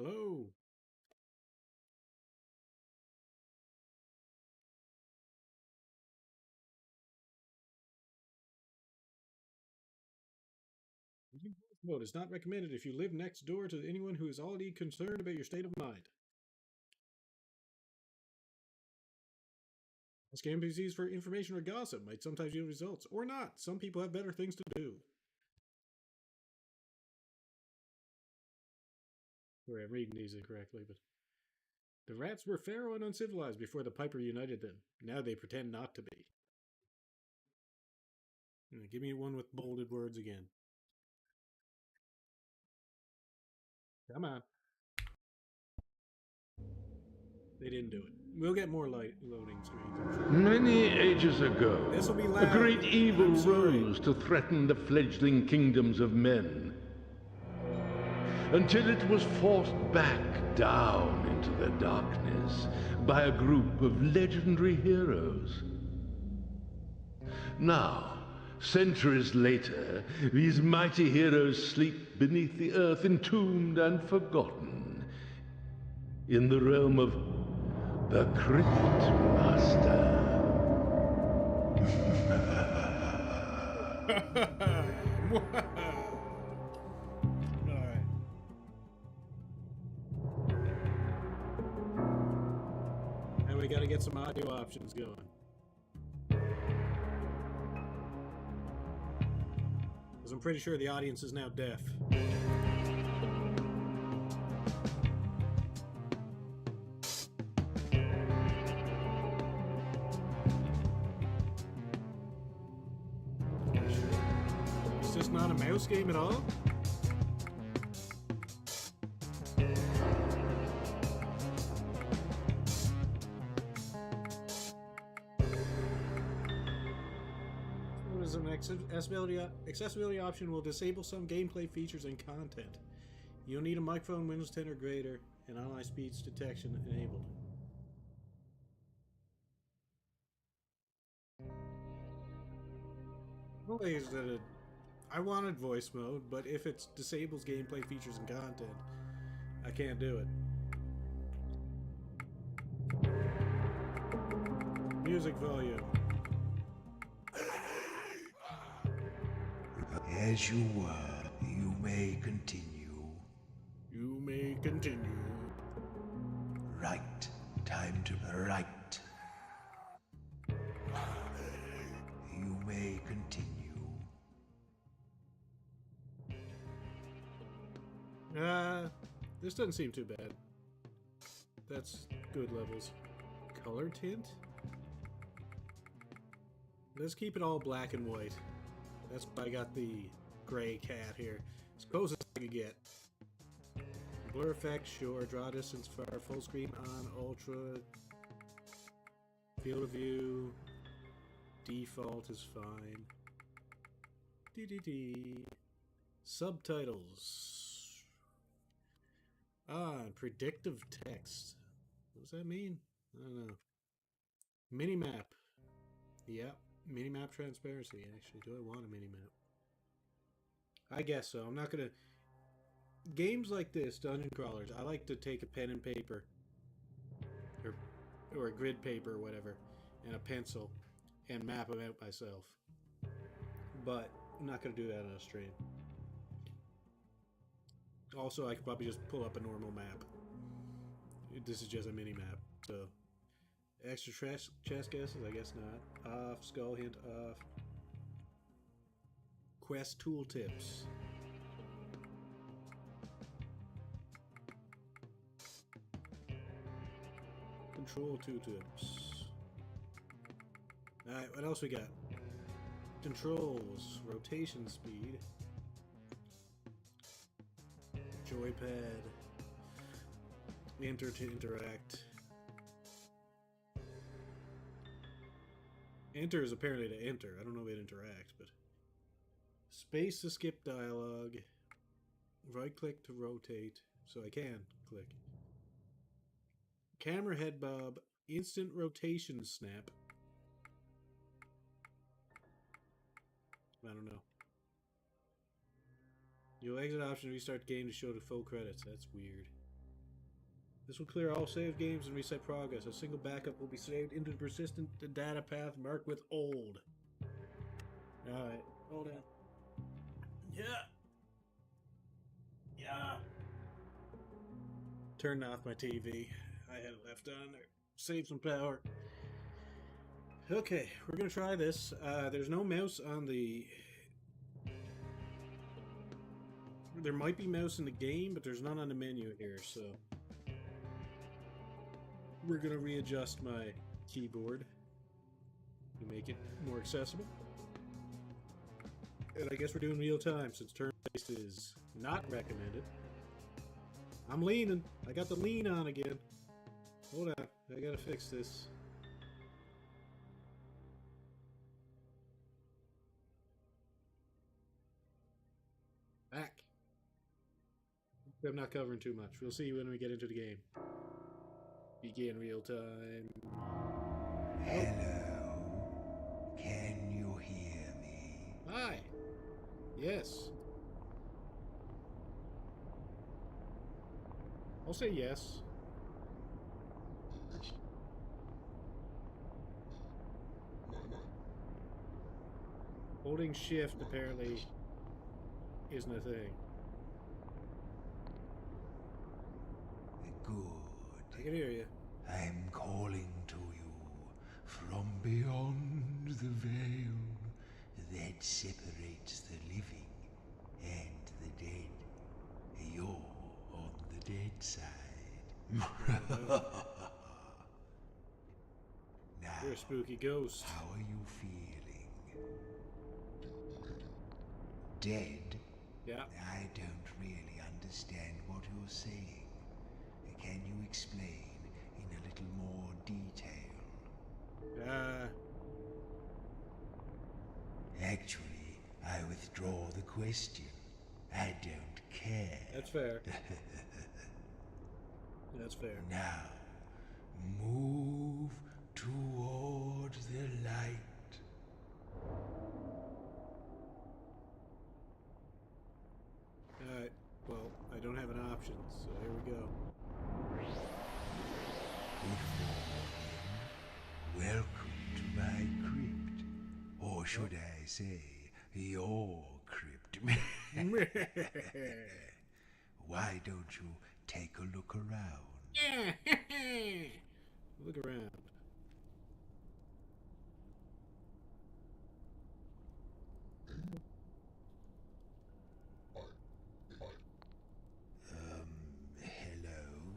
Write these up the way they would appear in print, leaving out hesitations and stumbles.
Hello. Using voice mode is not recommended if you live next door to anyone who is already concerned about your state of mind. Ask NPCs for information or gossip might sometimes yield results, or not. Some people have better things to do. Sorry, I'm reading these incorrectly, but the rats were feral and uncivilized before the Piper united them. Now they pretend not to be. Give me one with bolded words again. Come on. They didn't do it. We'll get more loading screens. Many ages ago, This will be a loud. great evil I'm sorry. rose to threaten the fledgling kingdoms of men, until it was forced back down into the darkness by a group of legendary heroes. Now, centuries later, these mighty heroes sleep beneath the earth, entombed and forgotten, in the realm of the Cryptmaster. Alright. And we gotta get some audio options going. Because I'm pretty sure the audience is now deaf. Is this not a mouse game at all? An accessibility option will disable some gameplay features and content. You'll need a microphone Windows 10 or greater and online speech detection enabled. Well, I wanted voice mode, but if it disables gameplay features and content, I can't do it. Music volume. As you were, you may continue. You may continue. Right. Time to write. You may continue. This doesn't seem too bad. That's good levels. Color tint? Let's keep it all black and white. That's I got the gray cat here. As close as I could get. Blur effect, sure. Draw distance far. Full screen on. Ultra. Field of view. Default is fine. Subtitles. Predictive text. What does that mean? I don't know. Minimap. Yep. Minimap transparency, actually. Do I want a minimap? I guess so. I'm not gonna... Games like this, dungeon crawlers, I like to take a pen and paper. Or a grid paper or whatever. And a pencil. And map them out myself. But I'm not gonna do that on a stream. Also, I could probably just pull up a normal map. This is just a mini-map, so... Extra chest guesses? I guess not. Off. Skull hint off. Quest tooltips. Control tooltips. Alright, what else we got? Controls. Rotation speed. Joypad. Enter to interact. Enter is apparently to enter. I don't know if it interact, but... Space to skip dialogue. Right click to rotate. So I can click. Camera head bob. Instant rotation snap. I don't know. You'll exit option to restart the game to show the full credits. That's weird. This will clear all saved games and reset progress. A single backup will be saved into the persistent data path marked with old. Alright, hold on. Yeah. Yeah. Turned off my TV. I had it left on there. Save some power. Okay, we're gonna try this. There's no mouse on the... There might be mouse in the game, but there's none on the menu here, so... We're gonna readjust my keyboard to make it more accessible. And I guess we're doing real time since turn-based is not recommended. I'm leaning. I got the lean on again. Hold on. I gotta fix this. Back. I'm not covering too much. We'll see when we get into the game. Begin real time. Hello. Can you hear me? Hi. Yes. I'll say yes. Holding shift apparently isn't a thing. Good. I can hear you. I'm calling to you from beyond the veil that separates the living and the dead. You're on the dead side. Now, You're a spooky ghost. how are you feeling? Dead? Yeah. I don't really understand what you're saying. Can you explain in a little more detail? Actually, I withdraw the question. I don't care. That's fair. That's fair. Now, move toward the light. Alright. Well, I don't have an option, so here we go. Good morning. Welcome to my crypt. Or should I say, your crypt. Why don't you take a look around? Look around. Hello?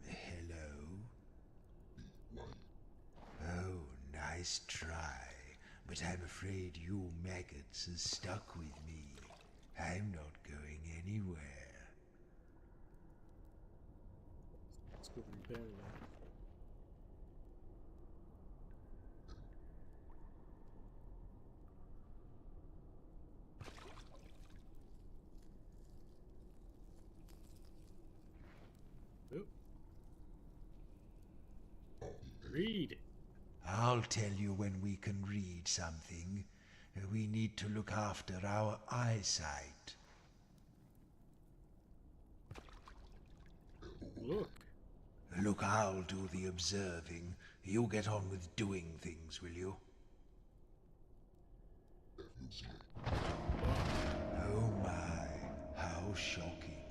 Hello? Oh, nice try. But I'm afraid you maggots are stuck with me. I'm not going anywhere. Let's go repair that. Oop. Read. I'll tell you when we can read something. We need to look after our eyesight. Look. Look, I'll do the observing. You get on with doing things, will you? Oh my, how shocking.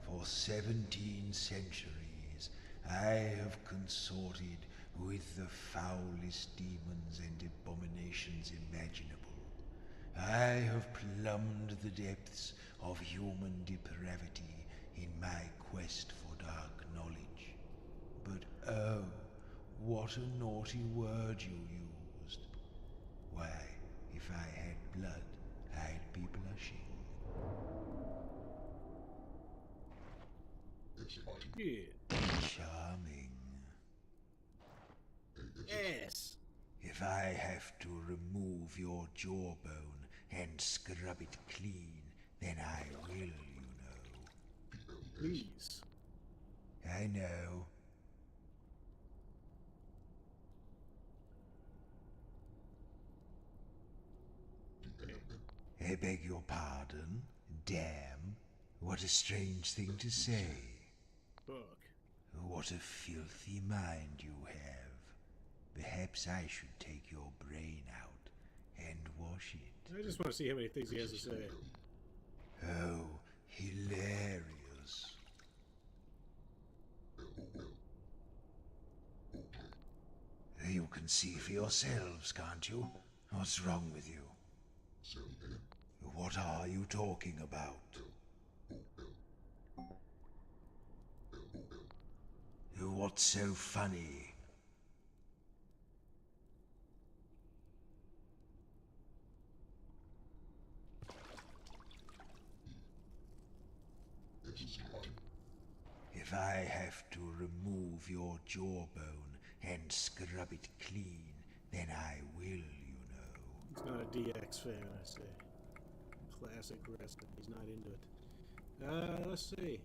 For 17 centuries, I have consorted with the foulest demons and abominations imaginable. I have plumbed the depths of human depravity in my quest for dark knowledge. But oh, what a naughty word you used. Why, if I had blood, I'd be blushing. Yeah. Charming. Yes. If I have to remove your jawbone and scrub it clean, then I will, you know. Please. I know. I beg your pardon? Damn. What a strange thing to say. Fuck. What a filthy mind you have. Perhaps I should take your brain out and wash it. I just want to see how many things he has to say. Oh, hilarious. You can see for yourselves, can't you? What's wrong with you? What are you talking about? What's so funny? If I have to remove your jawbone and scrub it clean, then I will, you know. He's not a DX fan, I say. Classic wrestling. He's not into it. Let's see.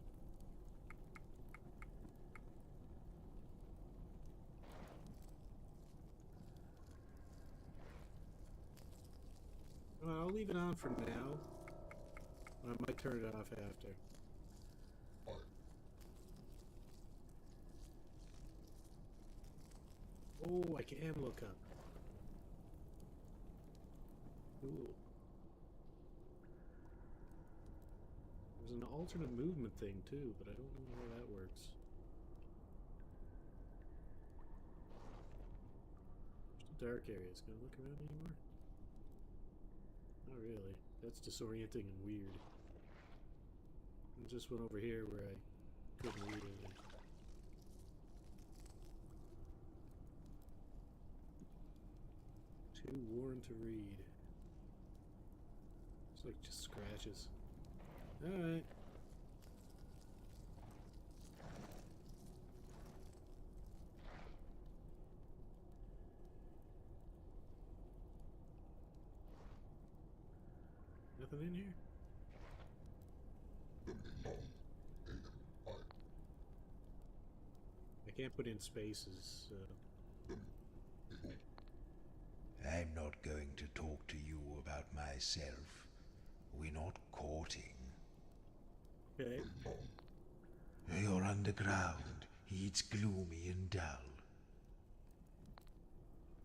Well, I'll leave it on for now. I might turn it off after. Oh, I can look up. Cool. There's an alternate movement thing too, but I don't know how that works. There's a dark areas. Can I look around anymore? Not really. That's disorienting and weird. There's just one over here where I couldn't read anything. Too worn to read. It's like just scratches. Alright. Nothing in here? I can't put in spaces, so... I'm not going to talk to you about myself. We're not courting. Okay. You're underground. It's gloomy and dull.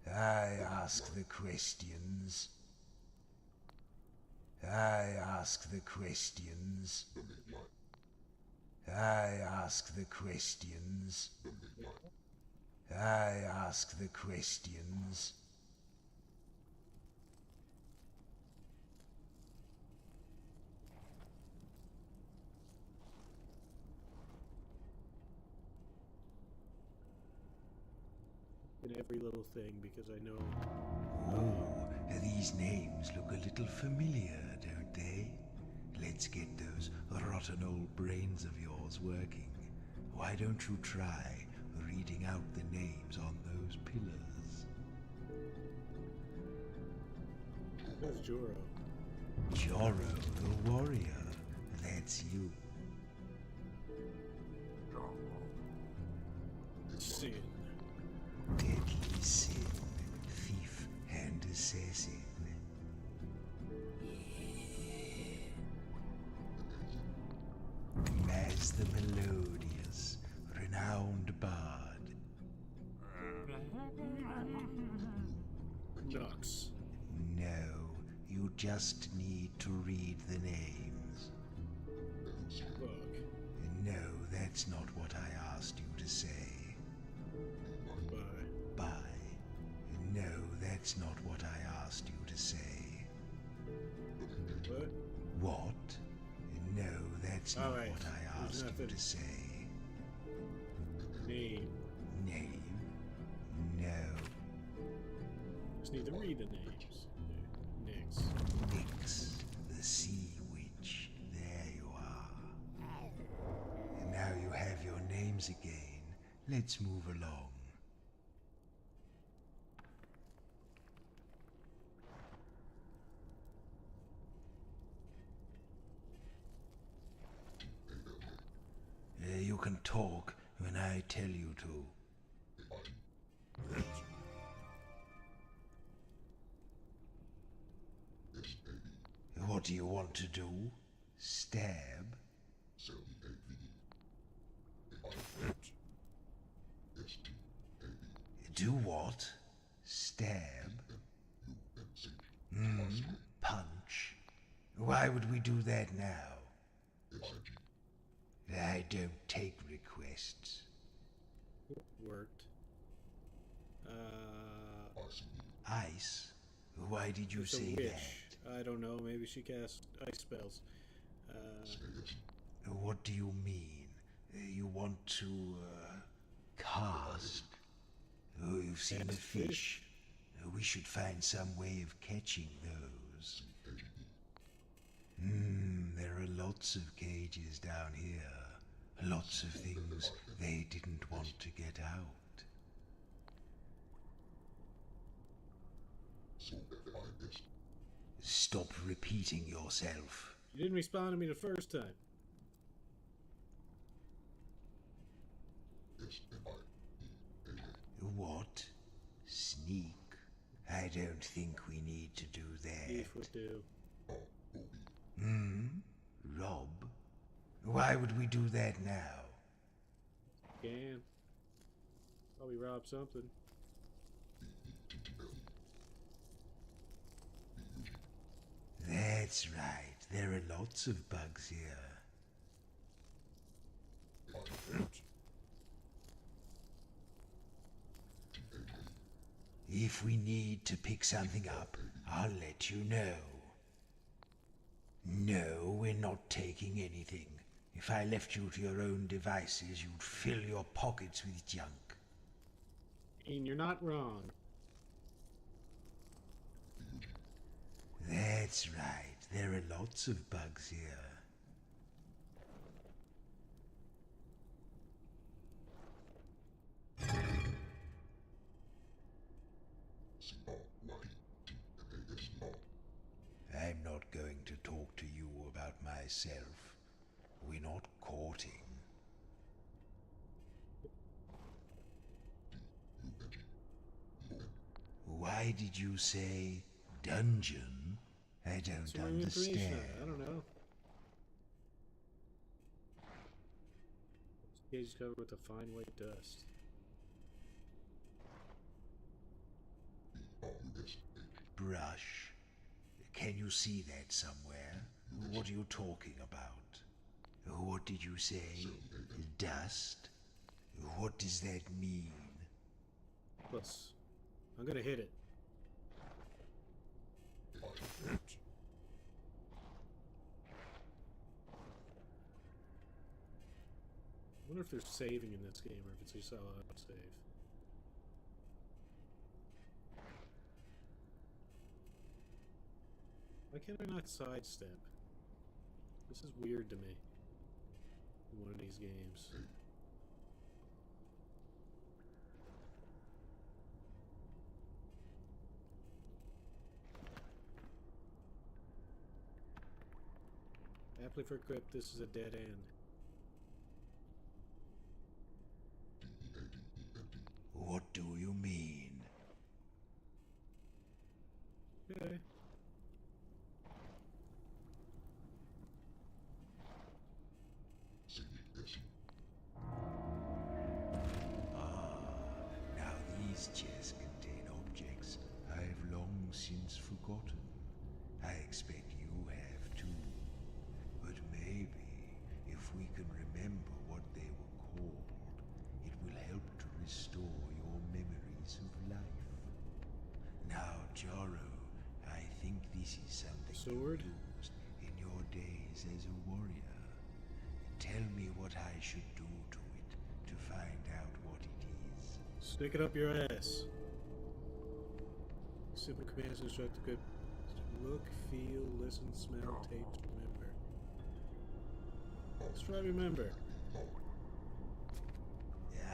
I ask the questions. I ask the questions. I ask the questions. I ask the questions. In every little thing, because I know... Oh, these names look a little familiar, don't they? Let's get those rotten old brains of yours working. Why don't you try reading out the names on those pillars? Where's Joro? Joro the warrior. That's you. Sin. Deadly sin, thief and assassin. As the melodious, renowned bard. Nux. No, you just need to read the names. Fuck. No, that's not what I asked you to say. Bye. Bye. No, that's not what I asked you to say. What? What? No, that's not Alright, what I there's asked you nothing. to say. Name. Name? No. Just need to read the names. Nix. Nyx, the sea witch. There you are. And now you have your names again. Let's move along. You can talk when I tell you to. What do you want to do? Stab? Do what? Stab? Punch? Why would we do that now? I don't take requests. Worked. Ice? Why did you It's a say witch. that? I don't know. Maybe she casts ice spells. What do you mean? You want to, cast? Oh, you've seen a Cast fish. fish? We should find some way of catching those. There are lots of cages down here. Lots of things they didn't want to get out. Stop repeating yourself. You didn't respond to me the first time. What? Sneak? I don't think we need to do that. Beef would do. Rob? Why would we do that now? Can. Probably rob something. That's right. There are lots of bugs here. If we need to pick something up, I'll let you know. No, we're not taking anything. If I left you to your own devices, you'd fill your pockets with junk. And you're not wrong. That's right. There are lots of bugs here. I'm not going to talk to you about myself. We're not courting. Why did you say dungeon? I don't Some more information. understand. I don't know. This cage is covered with a fine white dust. Brush. Can you see that somewhere? What are you talking about? What did you say? Dust? What does that mean? Plus, I'm gonna hit it. I wonder if there's saving in this game or if it's just auto save. Why can't I not sidestep? This is weird to me. In one of these games. Aptly for crypt, this is a dead end. What do you mean? Okay. Now these chests contain objects I've long since forgotten. I expect you have too. But maybe, if we can remember what they were called, it will help to restore your memories of life. Now, Jaro, I think this is something Sword? you used in your days as a warrior. Tell me what I should do to it to find out what it is. Stick it up your ass. Simple commands to instruct the crypt. Look, feel, listen, smell, taste, remember. Let's try remember.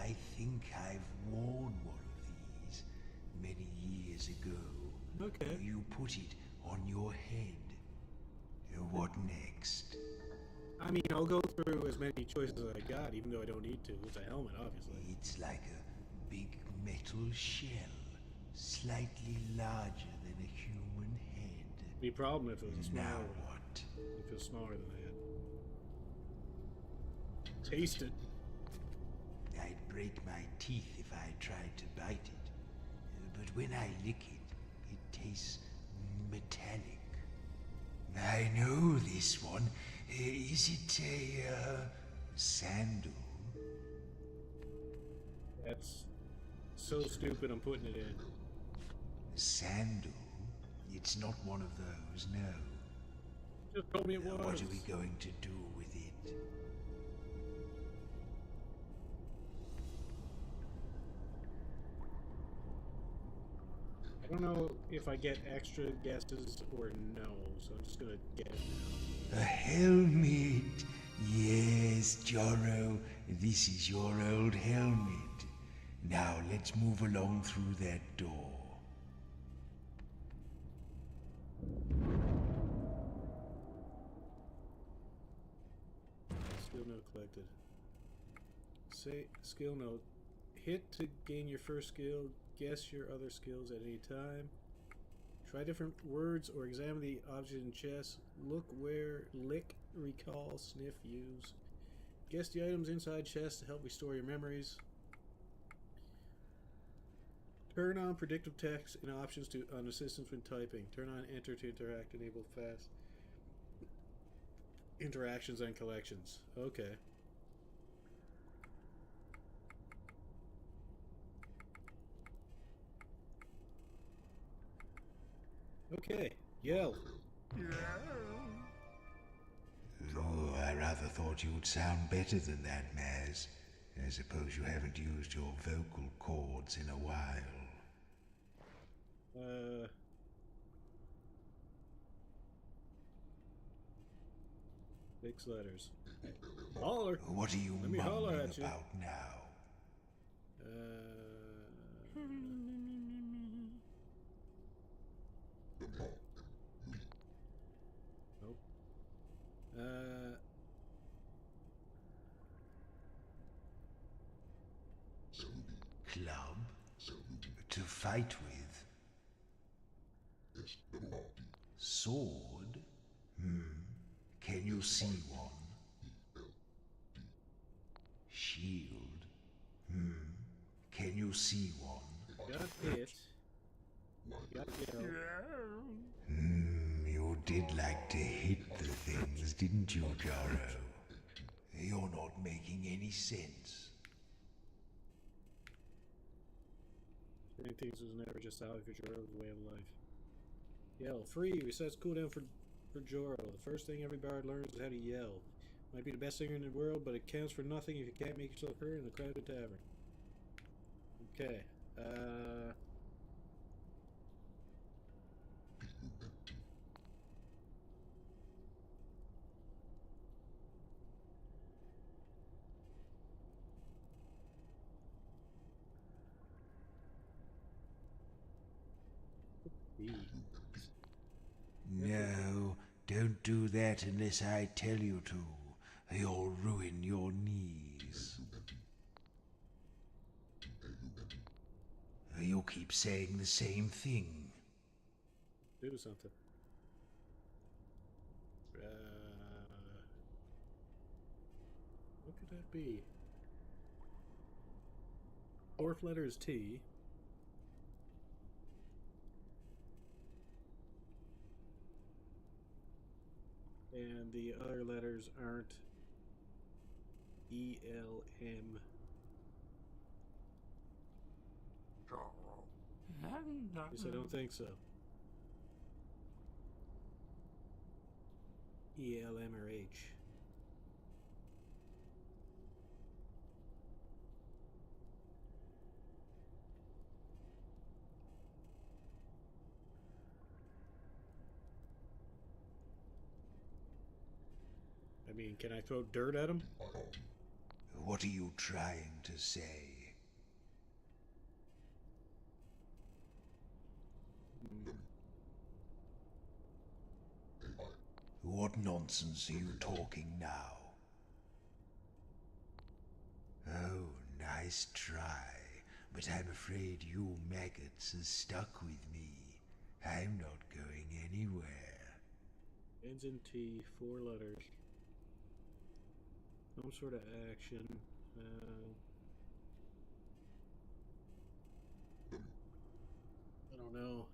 I think I've worn one of these many years ago. Okay. You put it on your head. What next? I mean, I'll go through as many choices as I got, even though I don't need to. It's a helmet, obviously. It's like a big metal shell, slightly larger than a human head. Any problem if it was a Now smaller one? what? If it was smaller than that. Taste it. I'd break my teeth if I tried to bite it. But when I lick it, it tastes metallic. I know this one. Is it a sandal? That's so stupid I'm putting it in. Sandal? It's not one of those, no. Just told me it was. What are we going to do with it? I don't know if I get extra guesses or no, so I'm just gonna get it now. A helmet! Yes, Jorro, this is your old helmet. Now let's move along through that door. Skill note collected. Say skill note. Hit to gain your first skill. Guess your other skills at any time. Try different words or examine the object in chest. Look where, lick, recall, sniff, use. Guess the items inside chest to help restore your memories. Turn on predictive text and options to on assistance when typing. Turn on enter to interact. Enable fast interactions and collections. Okay. Okay. Yell. Oh, I rather thought you would sound better than that, Maz. I suppose you haven't used your vocal cords in a while. Six letters. Holler. What are you Let me holler mumbling at you. about now? Nope. Club? To fight with? Sword? Can you see one? Shield? Can you see one? Got it. Got yell. You did like to hit the things, didn't you, Jaro? You're not making any sense. Doing things was never just how for Joro's way of life. Yell. Free. Resets cooldown for Joro. The first thing every bard learns is how to yell. Might be the best singer in the world, but it counts for nothing if you can't make yourself heard in a crowded tavern. Okay. No, don't do that unless I tell you to. You'll ruin your knees. You keep saying the same thing. Do something. What could that be? Fourth letter is T. And the other letters aren't E, L, M. Yes, I don't think so. E, L, M, or H. I mean, can I throw dirt at him? What are you trying to say? What nonsense are you talking now? Oh, nice try. But I'm afraid you maggots are stuck with me. I'm not going anywhere. Ends in T, 4 letters. Some sort of action. I don't know.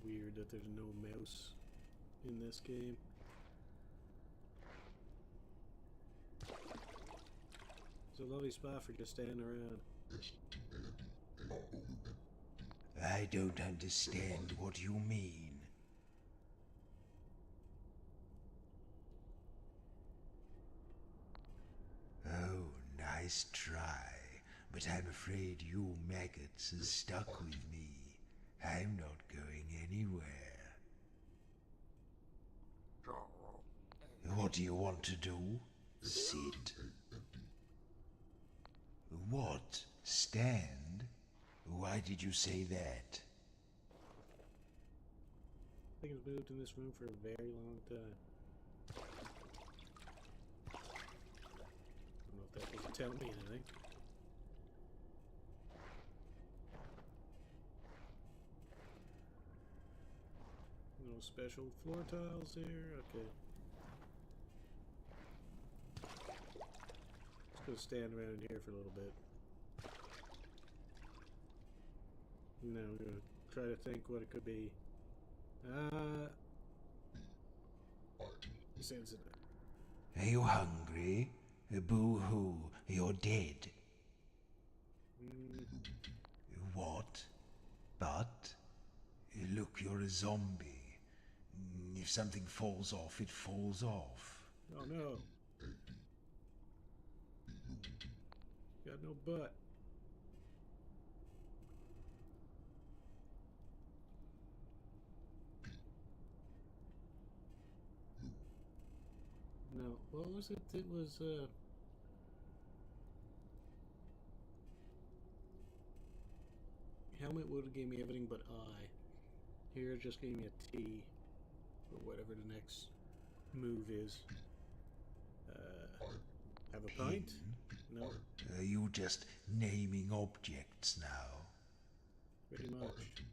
Weird that there's no mouse in this game. It's a lovely spot for just standing around. I don't understand what you mean. Oh, nice try. But I'm afraid you maggots are stuck with me. I'm not going anywhere. What do you want to do? Sit. What? Stand? Why did you say that? I think it's moved in this room for a very long time. I don't know if that doesn't tell me anything. No special floor tiles here. Okay. Just gonna stand around here for a little bit. No, I'm gonna try to think what it could be. Sensitive. Are you hungry? Boo-hoo, you're dead. What? But? Look, you're a zombie. If something falls off, it falls off. Oh no. Got no butt. No. What was it? It was, helmet would have gave me everything but I. Here it just gave me a T. Or whatever the next move is. Have a pint? No. Are you just naming objects now? Pretty much.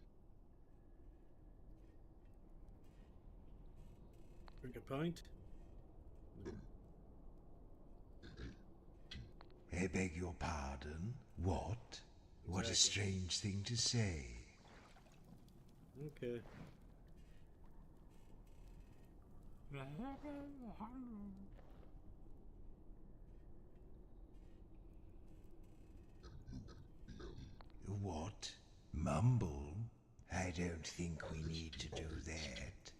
Drink a pint? No. I beg your pardon? What? What a strange thing to say. Okay. What? Mumble? I don't think we need to do that.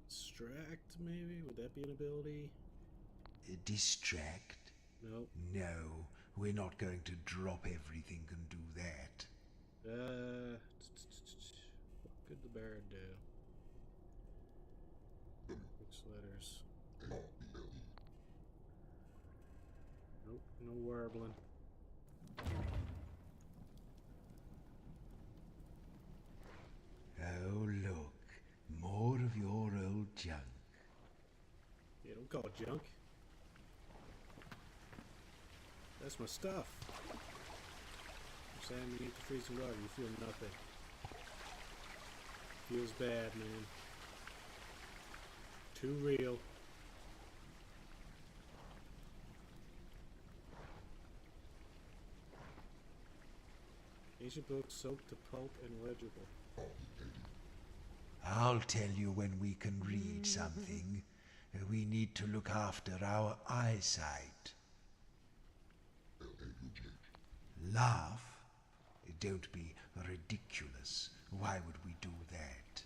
Distract, maybe? Would that be an ability? Distract? Nope. No, we're not going to drop everything and do that. What could the Baron do? 6 letters. Nope, no warbling. Oh, look. More of your old junk. Yeah, don't call it junk. That's my stuff. I'm saying you eat the freezing water, you feel nothing. Feels bad, man. Too real. Ancient books soaked to pulp and legible. I'll tell you when we can read something. We need to look after our eyesight. Laugh? Don't be ridiculous. Why would we do that?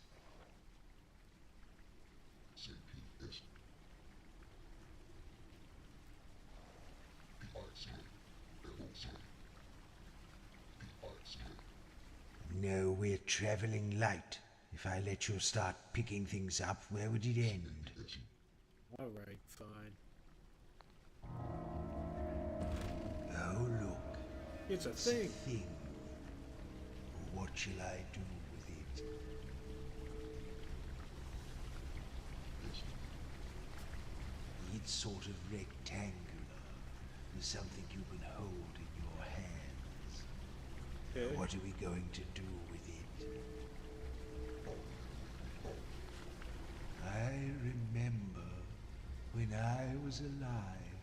No, we're traveling light. If I let you start picking things up, where would it end? Alright, fine. Oh, look. It's a A thing. thing. What shall I do with it? It's sort of rectangular. Something you can hold in your hands. Okay. What are we going to do with it? I remember when I was alive,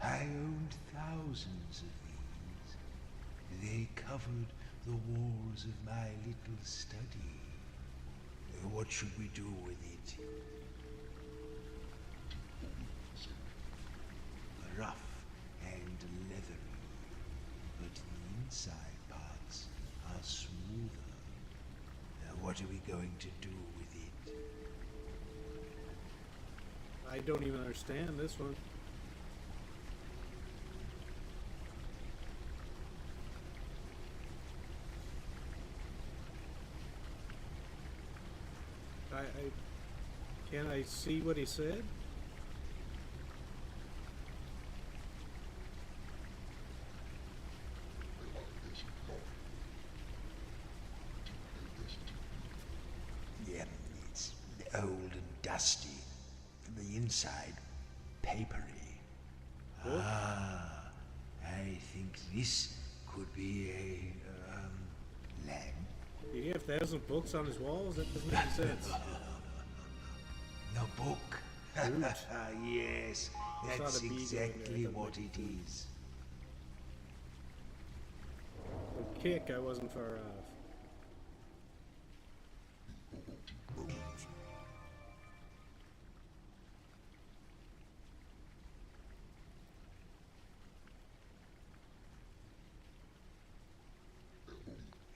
I owned thousands of these. They covered the walls of my little study. What should we do with it? Rough and leathery, but the inside parts are smoother. What are we going to do with it? I don't even understand this one. Can I see what he said? Yeah, it's old and dusty. The inside, papery. Book? Ah, I think this could be a, lamp. You have 1,000 books on his walls? That doesn't make sense. The book. Yes, I saw that's the bee going there. exactly That what looked it cool. is. A kick, I wasn't far off.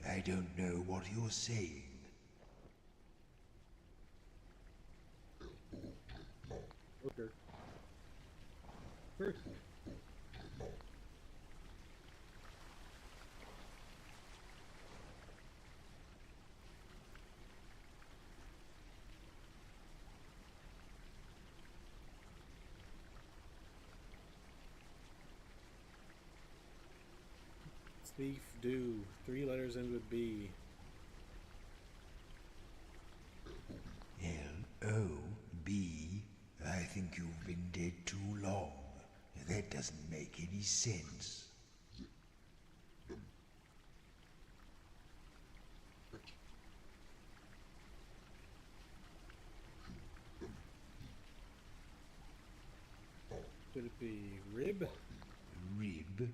I don't know what you're saying. Booker. First. Thief do. 3 letters end with B. L-O-B. I think you've been dead too long. That doesn't make any sense. Could it be rib? Rib?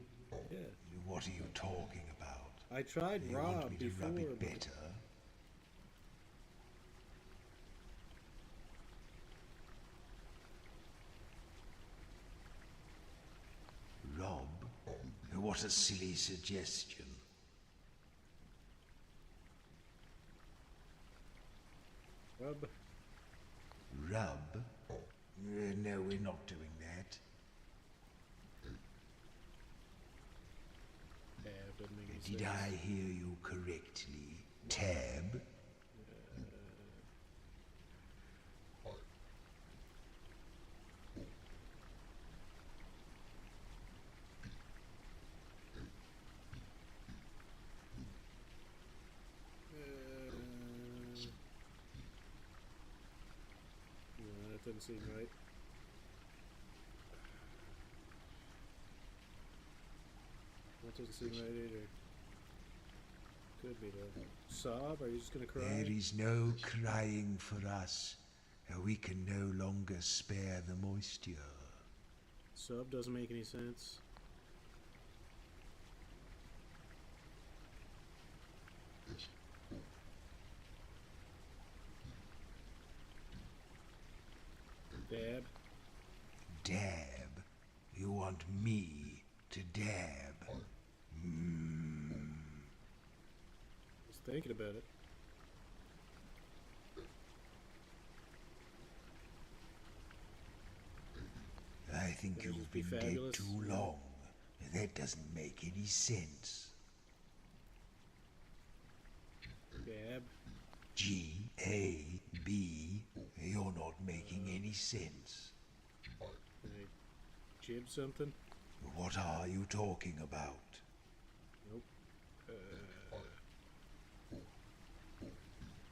Yeah. What are you talking about? I tried You Rob want me to before, rub it but better? Rob? What a silly suggestion. Rub. Rub? No, we're not doing that. Yeah, doesn't make any Did sense. I hear you correctly? Tab? No, that doesn't seem right. That doesn't seem right either. Could be though. Sob? Are you just gonna cry? There is no crying for us. We can no longer spare the moisture. Sub doesn't make any sense. Dab. Dab? You want me to dab? Just thinking about it. I think Could it you've just be been dead fabulous? too long. That doesn't make any sense. Dab. G-A-B. You're not making any sense. Can I jib something? What are you talking about? Nope.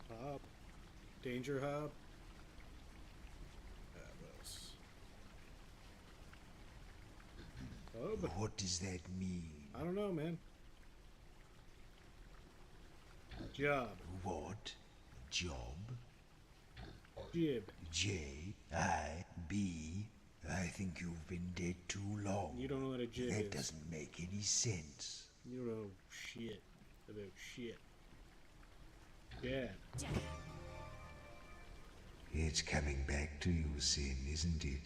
Hob. Danger hob. What else? Hub? What does that mean? I don't know, man. Job. What? Job? Jib. J-I-B. I think you've been dead too long. You don't know what a jib That is. doesn't make any sense. You don't know shit about shit. Jab. It's coming back to you, Sin, isn't it?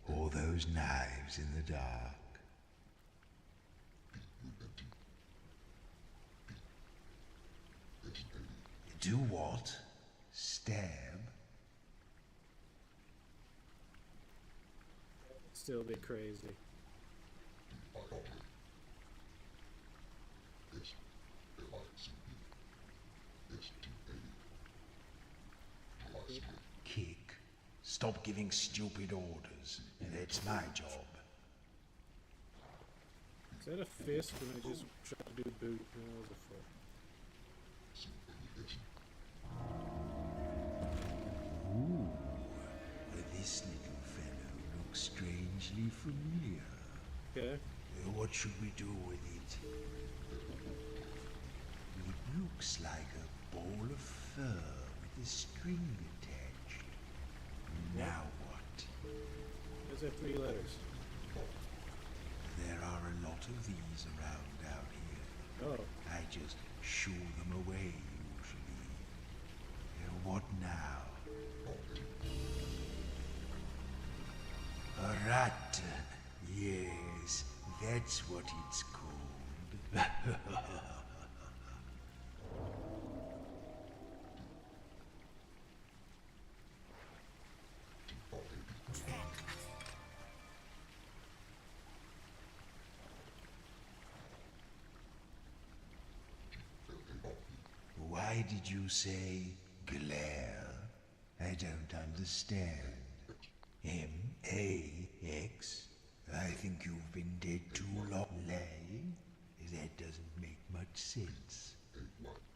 All those knives in the dark. Do what? Stab? Still a bit crazy. Kick. Stop giving stupid orders. That's my job. Is that a fist when I just tried to do boot? No, that was a foot. Ooh. This little fellow looks strangely familiar. Okay. What should we do with it? It looks like a ball of fur with a string attached. Now what? Where's that 3 letters? There are a lot of these around out here. Oh. I just shoo them away usually. What now? A rat. Yes, that's what it's called. Why did you say glare? I don't understand. M-A-X? I think you've been dead too long. Lay? That doesn't make much sense.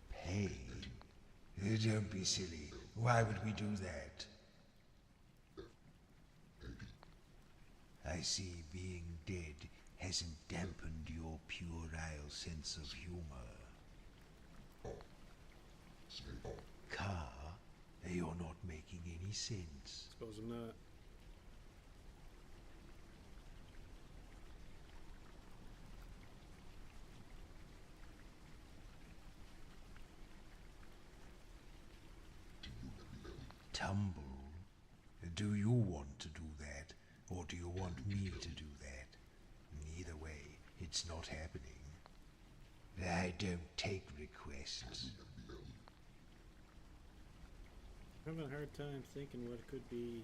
Pain? Don't be silly. Why would we do that? I see being dead hasn't dampened your puerile sense of humor. Car? You're not making any sense. Suppose I'm not. Tumble? Do you want to do that, or do you want me to do that? Either way, it's not happening. I don't take requests. I'm having a hard time thinking what it could be.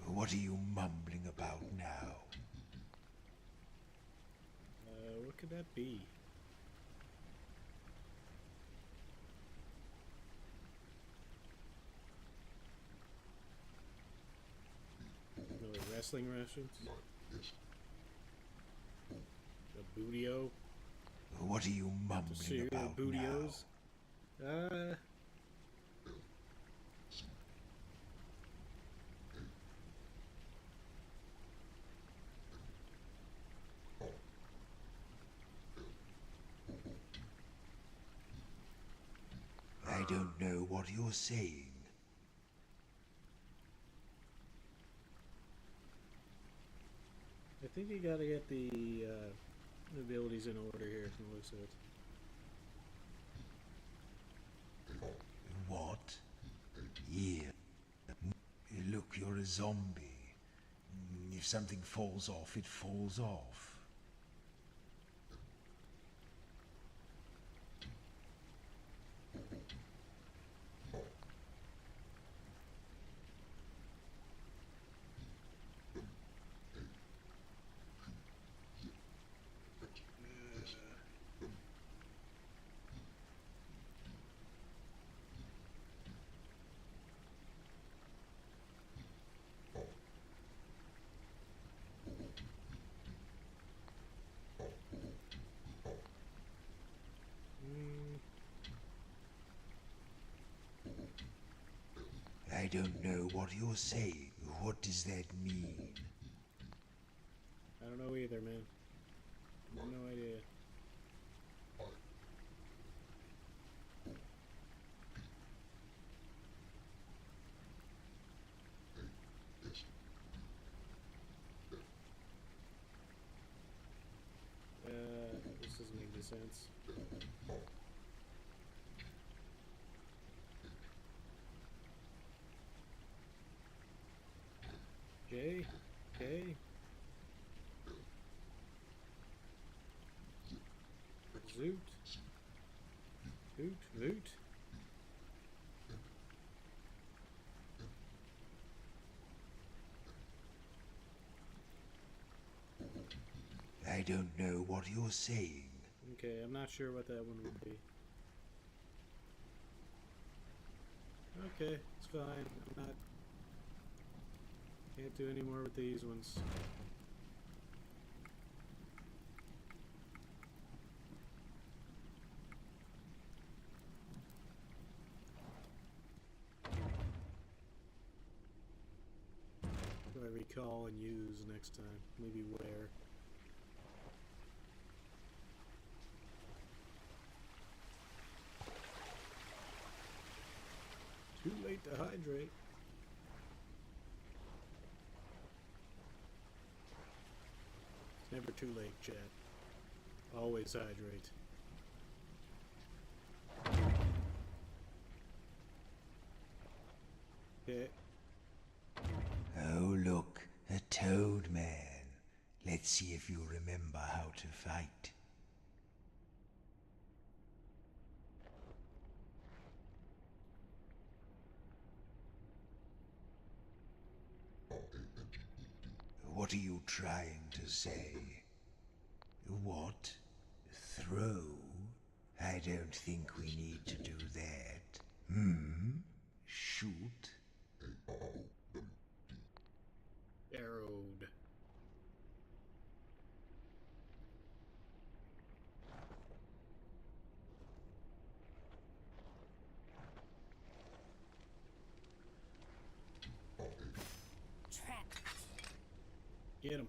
What are you mumbling about now? What could that be? Another wrestling reference? A bootio? What are you The mumbling cereal about now? bootios? I don't know what you're saying. I think you gotta get the abilities in order here from the looks of it. What? Here. Look, you're a zombie. If something falls off, it falls off. I don't know what you're saying. What does that mean? I don't know either, man. I have no idea. This doesn't make any sense. Okay, okay. Zoot. Hoot, voot. I don't know what you're saying. Okay, I'm not sure what that one would be. Okay, it's fine. I'm not... Can't do any more with these ones. Do I recall and use next time? Maybe where? Too late to hydrate. It's never too late, Chad. Always hydrate. Okay. Oh, look, a toad man. Let's see if you remember how to fight. What are you trying to say? What? Throw? I don't think we need to do that. Shoot? Arrowed. Trap. Get him.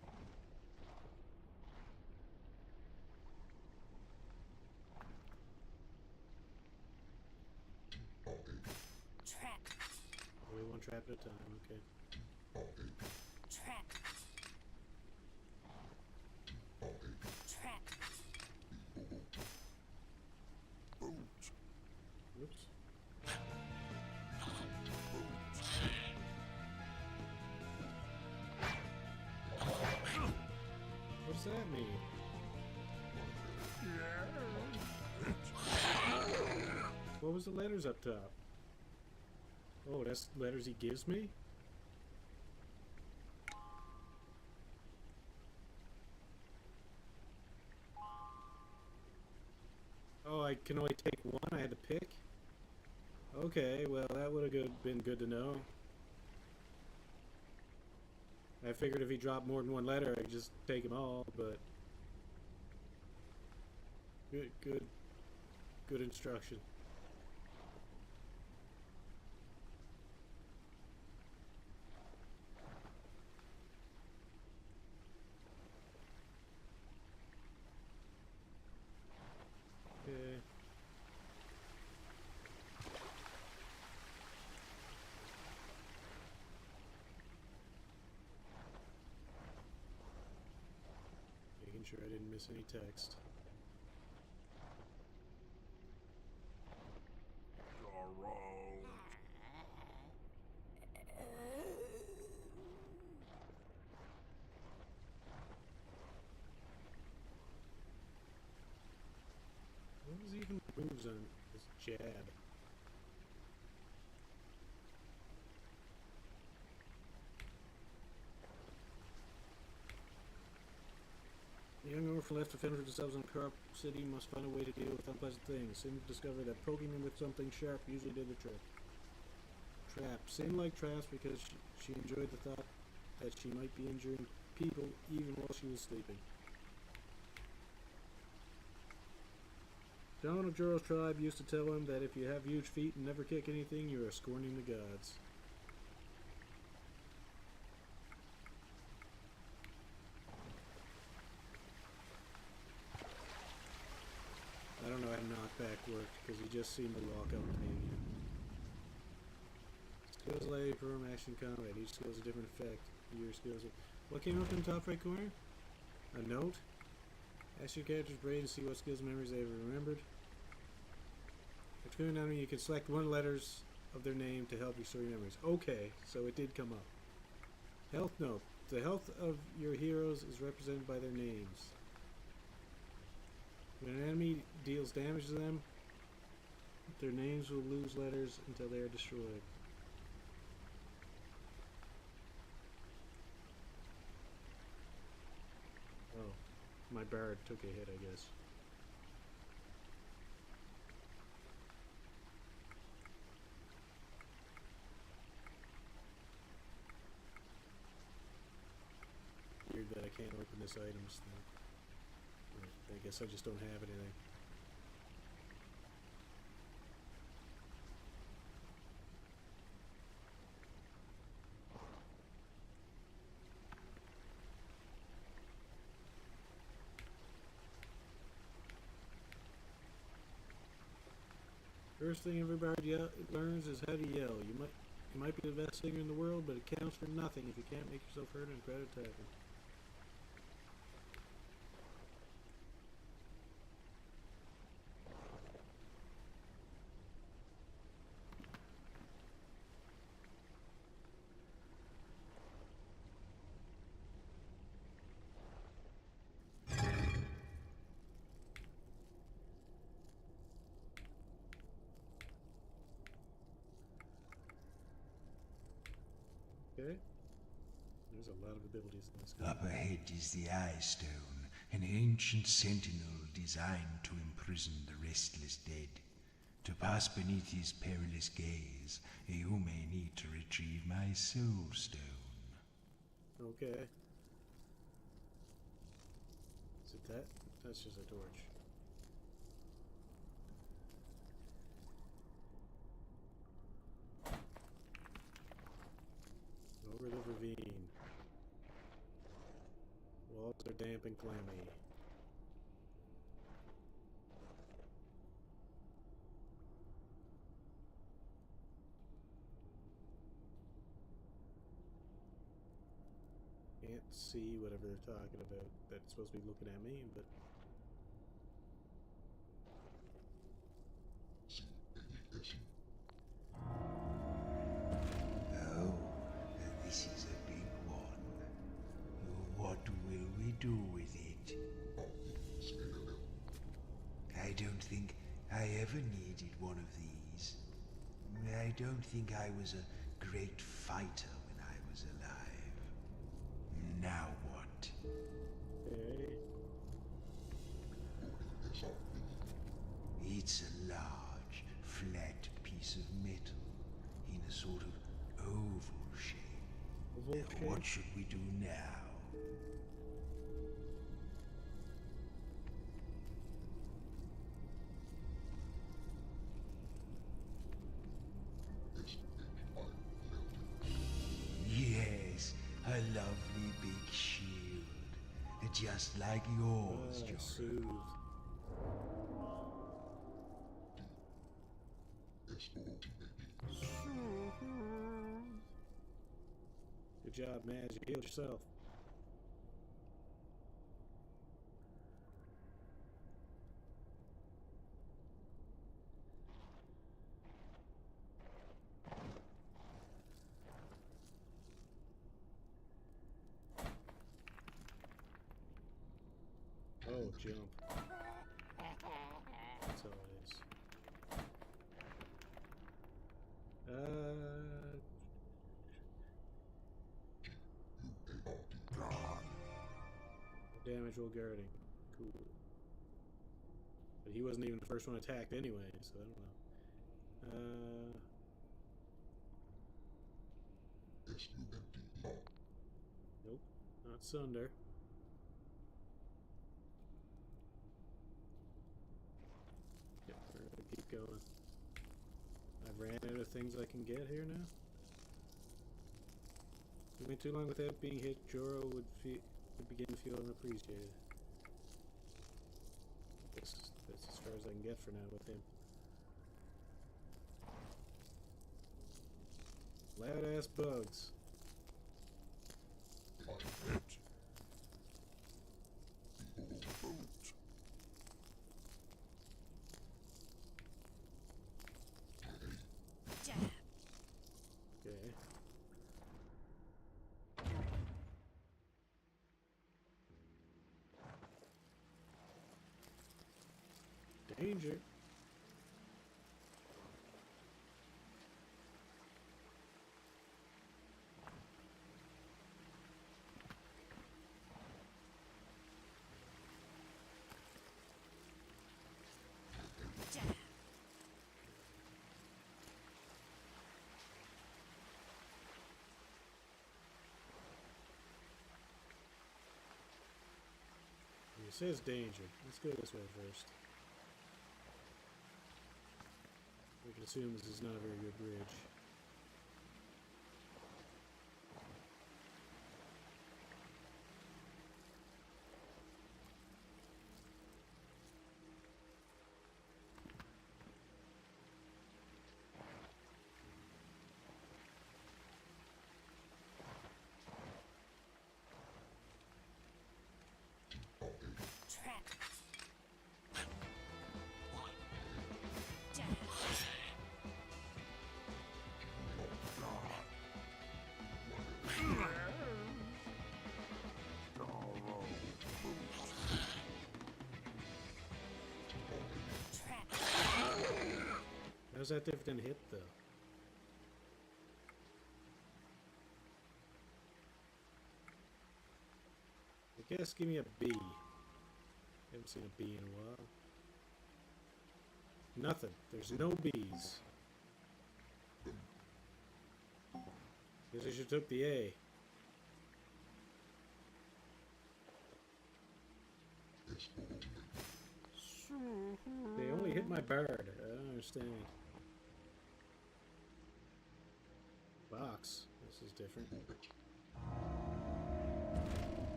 Trap. Only one trap at a time, okay. Trap. Trap. Whoops. What does that mean? What was the letters up top? Oh, that's letters he gives me? Oh, I can only take one? I had to pick? Okay, well, that would have been good to know. I figured if he dropped more than one letter, I could just take them all, but... Good instruction. Okay. Making sure I didn't miss any text. What was even moves on this jab? The young orphan left to fend for themselves in a corrupt city must find a way to deal with unpleasant things. Sin discovered that poking them with something sharp usually did the trick. Trap. Sin liked traps because she enjoyed the thought that she might be injuring people even while she was sleeping. Shaman of Jorah's tribe used to tell him that if you have huge feet and never kick anything, you are scorning the gods. knockback worked, because he just seemed to walk up to me again. Skills lay perform action combat. Each skill has a different effect. Your skills. What came up in the top right corner? A note? Ask your character's brain to see what skills and memories they have remembered. Between them, you can select one of the letters of their name to help restore your memories. Okay, so it did come up. Health note. The health of your heroes is represented by their names. When an enemy deals damage to them, their names will lose letters until they are destroyed. Oh, my bard took a hit, I guess. Weird that I can't open this items thing. I guess I just don't have anything. First thing everybody learns is how to yell. You might be the best singer in the world, but it counts for nothing if you can't make yourself heard in crowded tavern. Okay. There's a lot of abilities in this game. Up ahead is the Eye Stone, an ancient sentinel designed to imprison the restless dead. To pass beneath his perilous gaze, you may need to retrieve my Soul Stone. Okay. Is it that? That's just a torch. Over the ravine. Walls are damp and clammy. Can't see whatever they're talking about. That's supposed to be looking at me, but... Oh, this is a big one. What will we do with it? I don't think I ever needed one of these. I don't think I was a great fighter when I was alive. Now what? Okay. It's a large, flat piece of metal in a sort of oval shape. Oval What shape? should we do now? Yes, a lovely big shield, just like yours, John. Soothe. Good job, Maz. You healed yourself. Oh, jump. That's all it is. Damage while guarding. Cool. But he wasn't even the first one attacked anyway, so I don't know. Nope. Not Sunder. Yep, we're gonna keep going. I've ran out of things I can get here now. If we went too long without being hit, Joro would begin to feel unappreciated. That's as far as I can get for now with him. Loud ass bugs. Jab. Okay. Danger. Jab. It says danger. Let's go this way first. We can assume this is not a very good bridge. Trap. Jab. Trap. How's that different than hit, though? I guess give me a B. Haven't seen a B in a while. Nothing. There's no B's. Guess I should took the A. They only hit my bird. I don't understand. Box. This is different.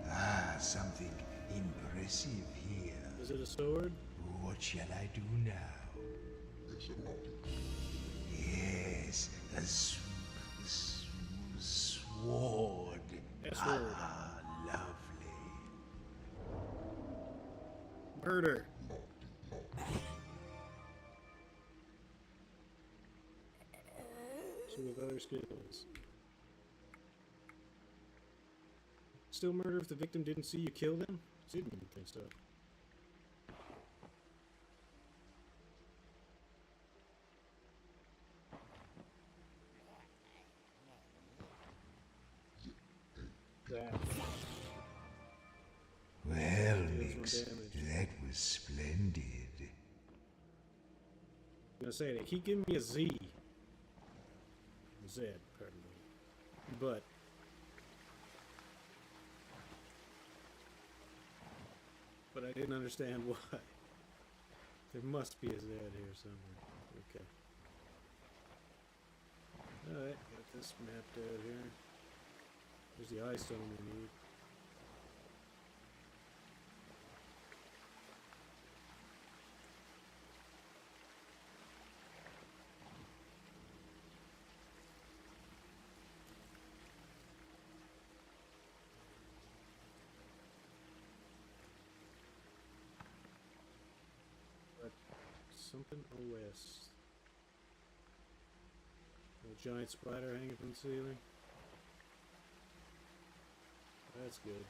Ah, something impressive here. Is it a sword? What shall I do now? Yes, a sword. S-word. Ah, lovely. Murder. So with other skills. Still murder if the victim didn't see you kill them? Didn't think so. That. Well, Deals more Nix, damage. that was splendid. I'm gonna say they keep giving me a Z. Z, pardon me. But I didn't understand why. There must be a Z here somewhere. Okay. Alright, got this mapped out here. There's the eye stone we need. But something OS. A giant spider hanging from the ceiling. That's good.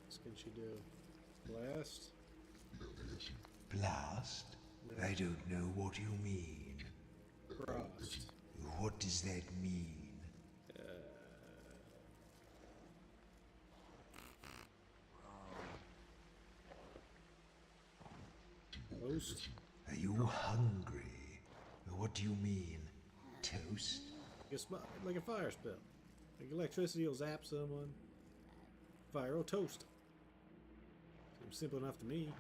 What can she do? Blast? Blast? I don't know what you mean. Frost. What does that mean? Toast? Are you hungry? What do you mean? Toast? Like a fire spell. Like electricity will zap someone. Fire will toast. Seems simple enough to me.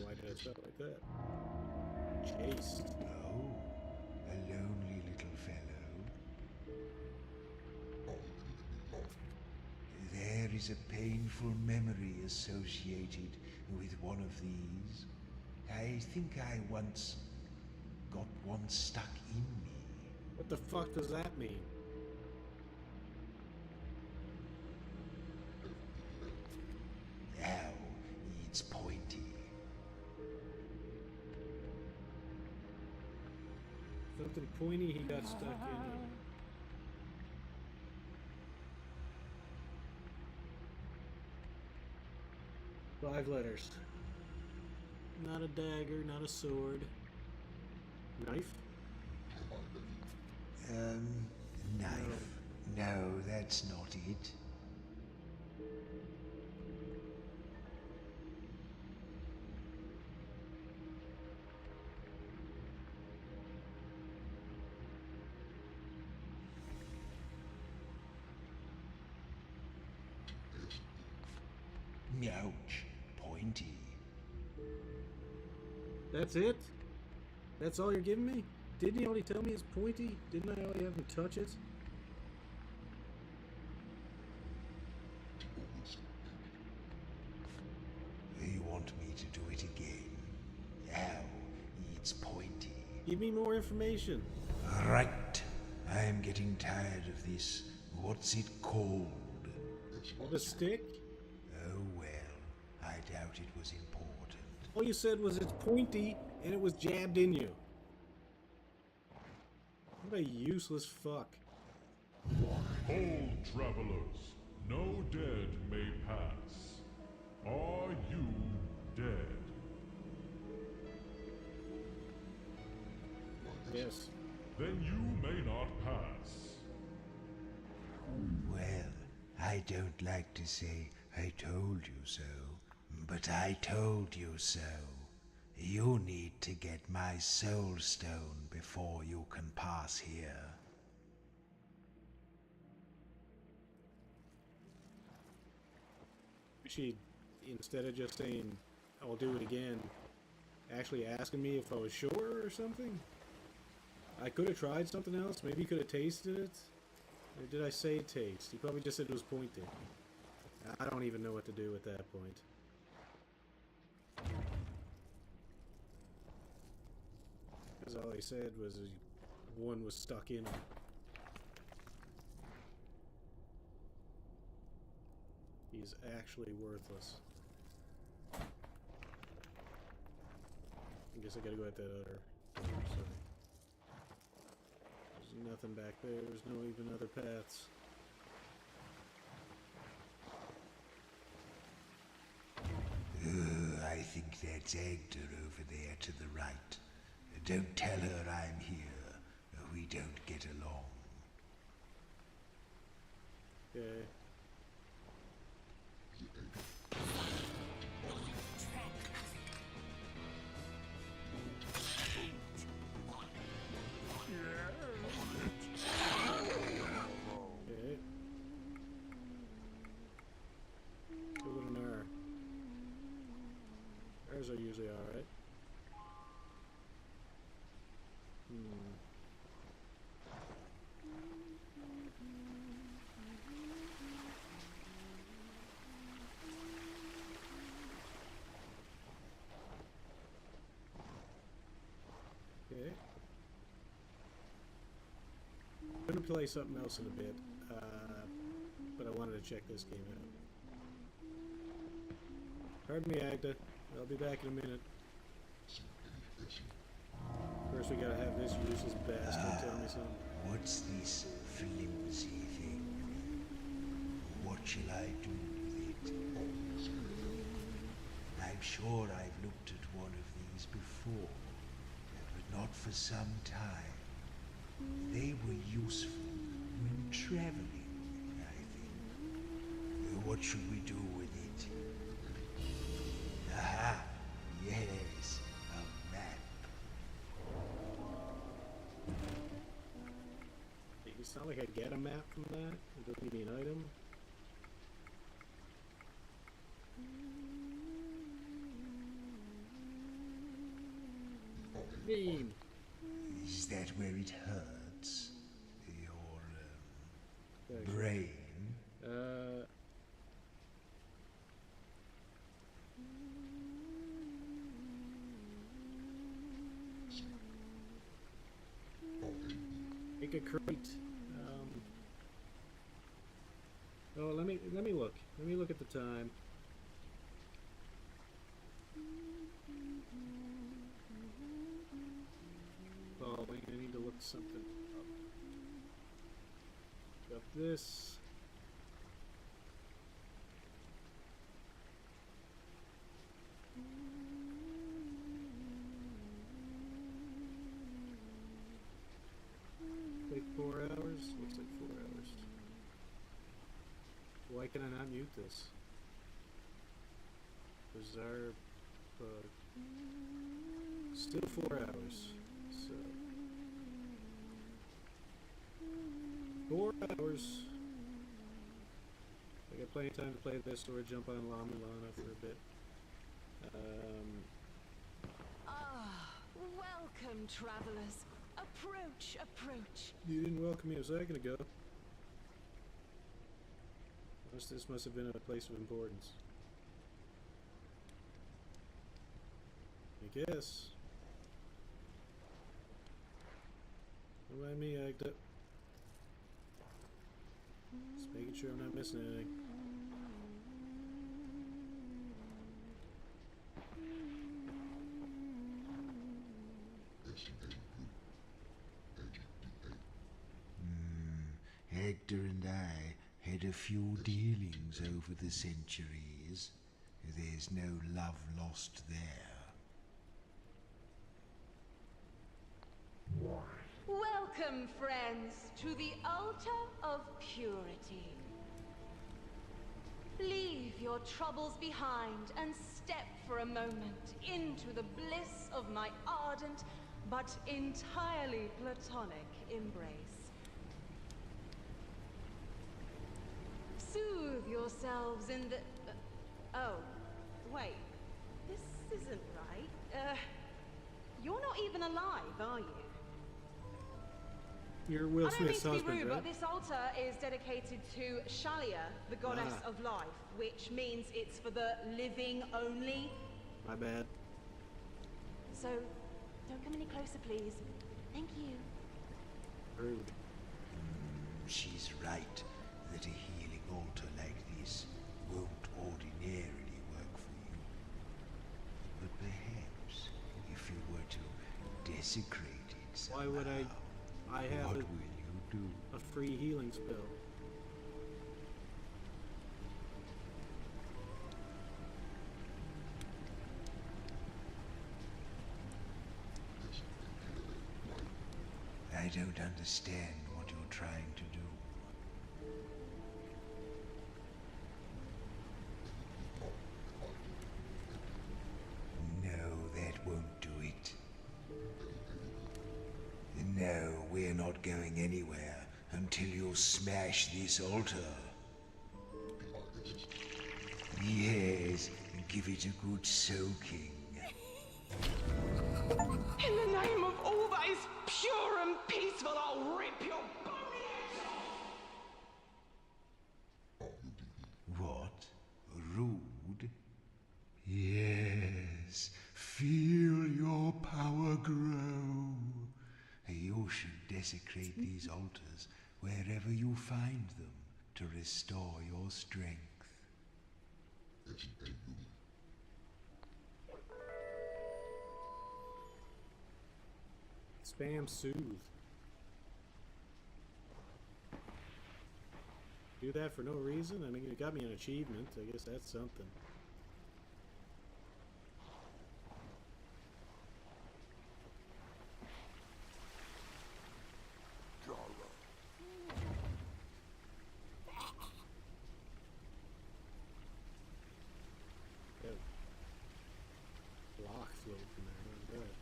Why did I spell it like that? Chased. Oh, a lonely little fellow. There is a painful memory associated with one of these. I think I once got one stuck in me. What the fuck does that mean? Now it's pointy. Something pointy he got stuck in. 5 letters. Not a dagger, not a sword. Knife? Knife. No, that's not it. Ouch. Pointy. That's it? That's all you're giving me? Didn't you already tell me it's pointy? Didn't I already have him touch it? You want me to do it again? Now it's pointy. Give me more information. Right. I am getting tired of this. What's it called? With a stick? Oh well, I doubt it was important. All you said was it's pointy and it was jabbed in you. What a useless fuck. Hold, travelers. No dead may pass. Are you dead? Yes. Then you may not pass. Well, I don't like to say I told you so, but I told you so. You need to get my soul stone before you can pass here. She, instead of just saying, I'll do it again, actually asking me if I was sure or something? I could have tried something else. Maybe you could have tasted it. Or did I say taste? He probably just said it was pointed. I don't even know what to do at that point. Because all he said was one was stuck in him. He's actually worthless. I guess I gotta go at that other side. There's nothing back there. There's no even other paths. I think that's Agda over there to the right. Don't tell her I'm here. We don't get along. Okay. Okay. Go with an R. R's are usually alright. Okay. I'm gonna play something else in a bit, but I wanted to check this game out. Pardon me, Agda. I'll be back in a minute. First, we gotta have this useless bastard tell me something. What's this flimsy thing? What shall I do with it? I'm sure I've looked at one of these before, but not for some time. They were useful when traveling, I think. What should we do with it? Aha! Yes, a map. It's not like I get a map from that. It doesn't give me an item. mean? Is that where it hurts? Your Okay. brain? Make a crate. Oh, let me look. Let me look at the time. Oh, wait, I need to look something up. Got this. Like 4 hours? Looks like 4 hours. Why can I not mute this? Bizarre bug. Still 4 hours. So 4 hours. I got plenty of time to play this or jump on Llama Lana for a bit. Welcome, travelers. Approach, approach. You didn't welcome me a second ago. This must have been a place of importance. I guess. Don't mind me, Agda. Just making sure I'm not missing anything. Hector and I had a few dealings over the centuries. There's no love lost there. Welcome, friends, to the altar of purity. Leave your troubles behind and step for a moment into the bliss of my ardent but entirely platonic embrace. Soothe yourselves in the... oh, wait. This isn't right. You're not even alive, are you? You're Will I don't mean Smith's to be husband, rude, right? but this altar is dedicated to Shalia, the goddess of life, which means it's for the living only. My bad. So, don't come any closer, please. Thank you. Rude. She's right that a healing altar like this won't ordinarily work for you. But perhaps if you were to desecrate it somehow, Why would I have what will you do? a free healing spell? I don't understand what you're trying to do. No, that won't do it. No, we're not going anywhere until you smash this altar. Yes, give it a good soaking. In the name of all that is pure and peaceful, I'll rip your What? Rude? Yes, feel your power grow. You should desecrate these altars wherever you find them to restore your strength. Spam soothe. Do that for no reason? I mean, it got me an achievement. I guess that's something. Got a block float from there. What is that?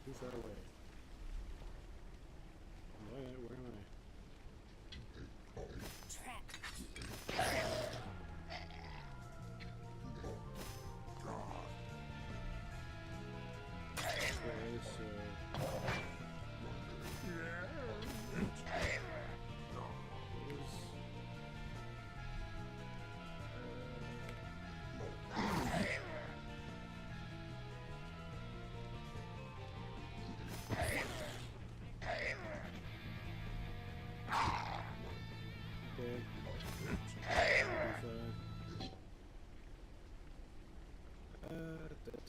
Too far away. Where am I?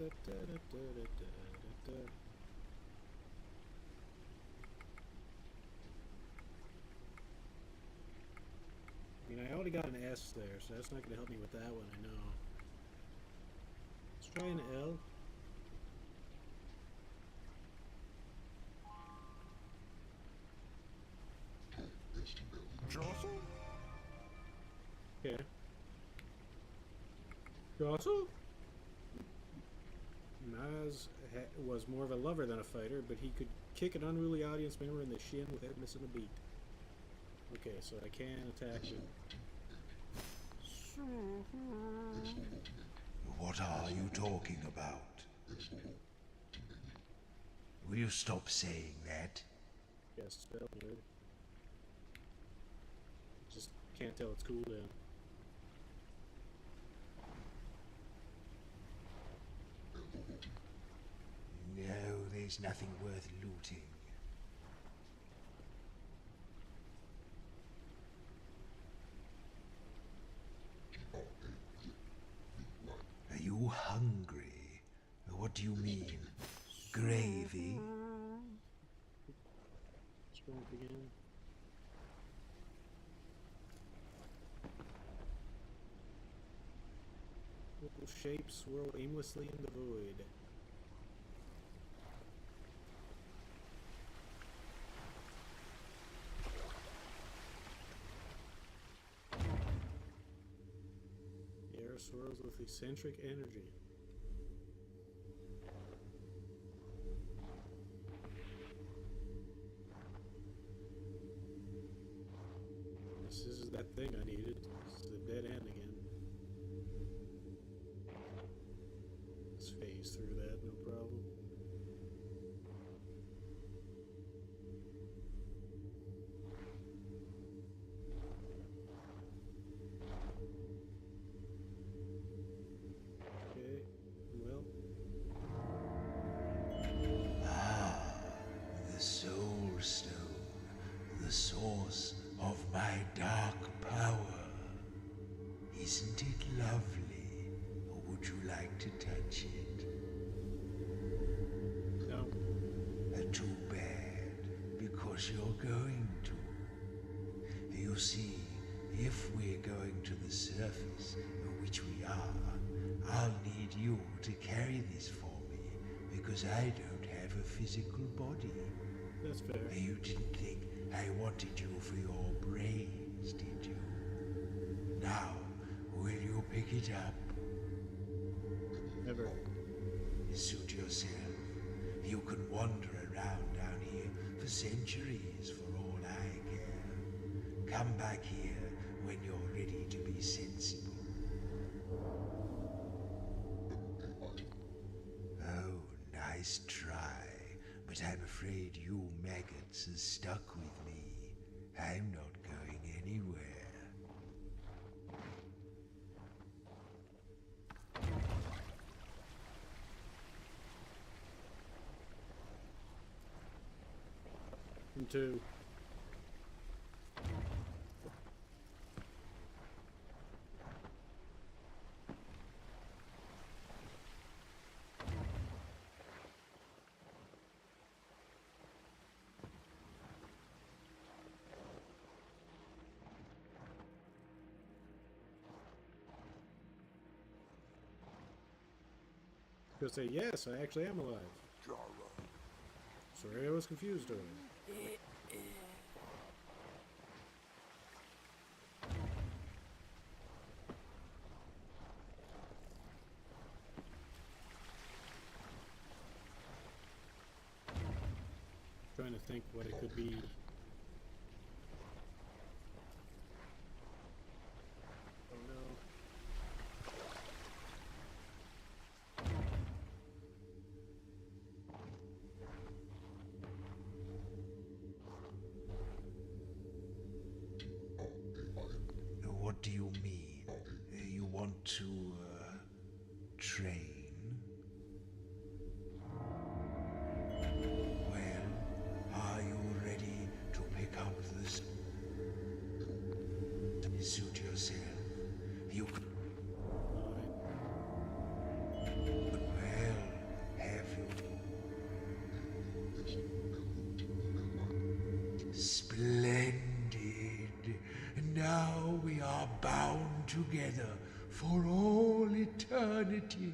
I mean, I already got an S there, so that's not going to help me with that one, I know. Let's try an L. Okay. Jostle? Maz was more of a lover than a fighter, but he could kick an unruly audience member in the shin without missing a beat. Okay, so I can attack you. What are you talking about? Will you stop saying that? Yes, spell word. Just can't tell it's cooldown. No, there's nothing worth looting. Are you hungry? What do you mean? Gravy? Strength again. Little shapes swirl aimlessly in the void. Air swirls with eccentric energy. This is that thing I needed. This is the dead end again. Let's phase through that, no problem. Okay, well, The Soul Stone, the source of my dark power. Isn't it lovely? Or would you like to touch it? no. Too bad, because you're going to. You see, if we're going to the surface, which we are, I'll need you to carry this for me, because I don't have a physical body. That's fair. You didn't think I wanted you for your brains, did you? Now, will you pick it up? Never. Suit yourself. You can wander around down here for centuries for all I care. Come back here when you're ready to be sensible. Oh, nice try. But I'm afraid you maggots are stuck with me. I'm not going anywhere. And two. He'll say, yes, I actually am alive. Sorry, I was confused earlier. Trying to think what it could be. Oh no. What do you mean? You want to, train? Well, are you ready to pick up this? Suit yourself. You could. Fine. Well, together for all eternity.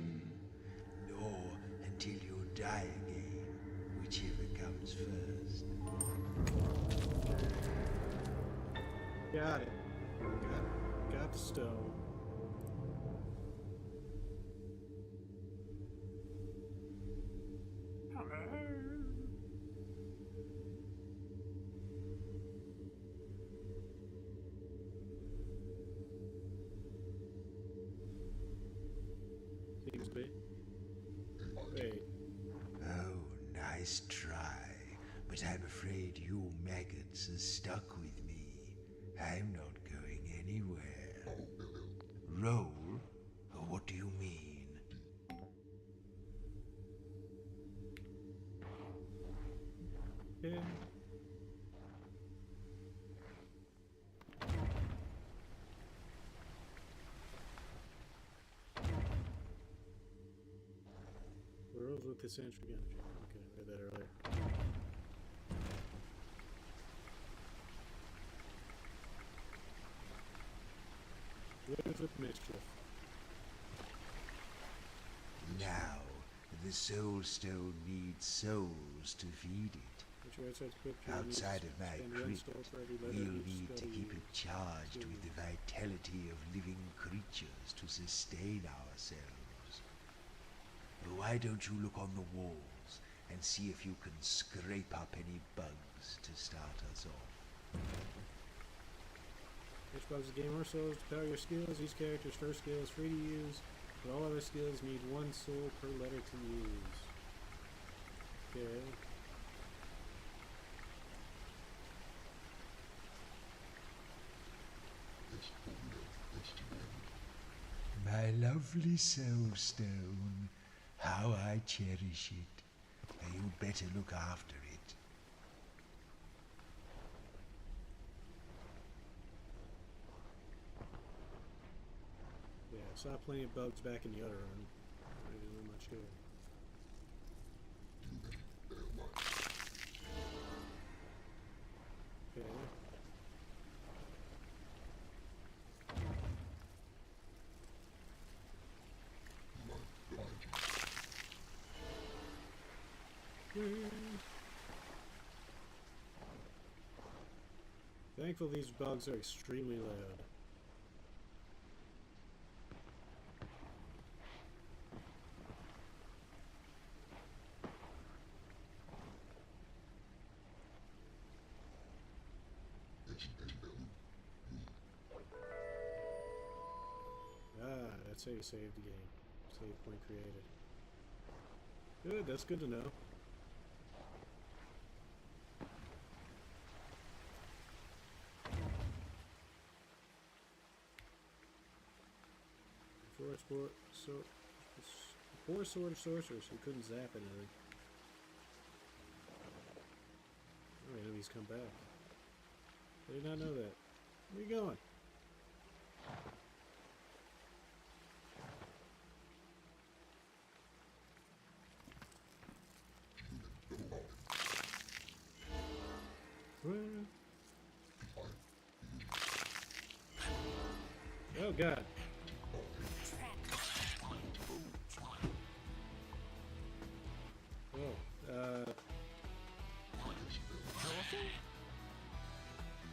Nor until you die again, whichever comes first. Got it. Got the stone. Seems to be. Wait. Oh, nice try. But I'm afraid you maggots are stuck with me. I'm not going anywhere. Roll? Or what do you mean? Yeah. Worlds with eccentric energy. Okay, I read that earlier. Worlds with mischief. Now, the Soul Stone needs souls to feed it. Which way outside the crypt? Outside of my Spend one crypt, stone for every letter we'll you need to study. keep it charged with the vitality of living creatures to sustain ourselves. Why don't you look on the walls and see if you can scrape up any bugs to start us off? Each box is game or souls to power your skills. Each character's first skill is free to use, but all other skills need one soul per letter to use. Okay. My lovely Soul Stone, how I cherish it. You'd better look after it. Yeah, saw plenty of bugs back in the other room. I didn't know much here. Okay. Thankful these bugs are extremely loud. Ah, that's how you save the game. Save point created. Good, that's good to know. Poor sword sorcerers who couldn't zap anything. Oh, enemies come back. I did not know that. Where are you going? Oh god.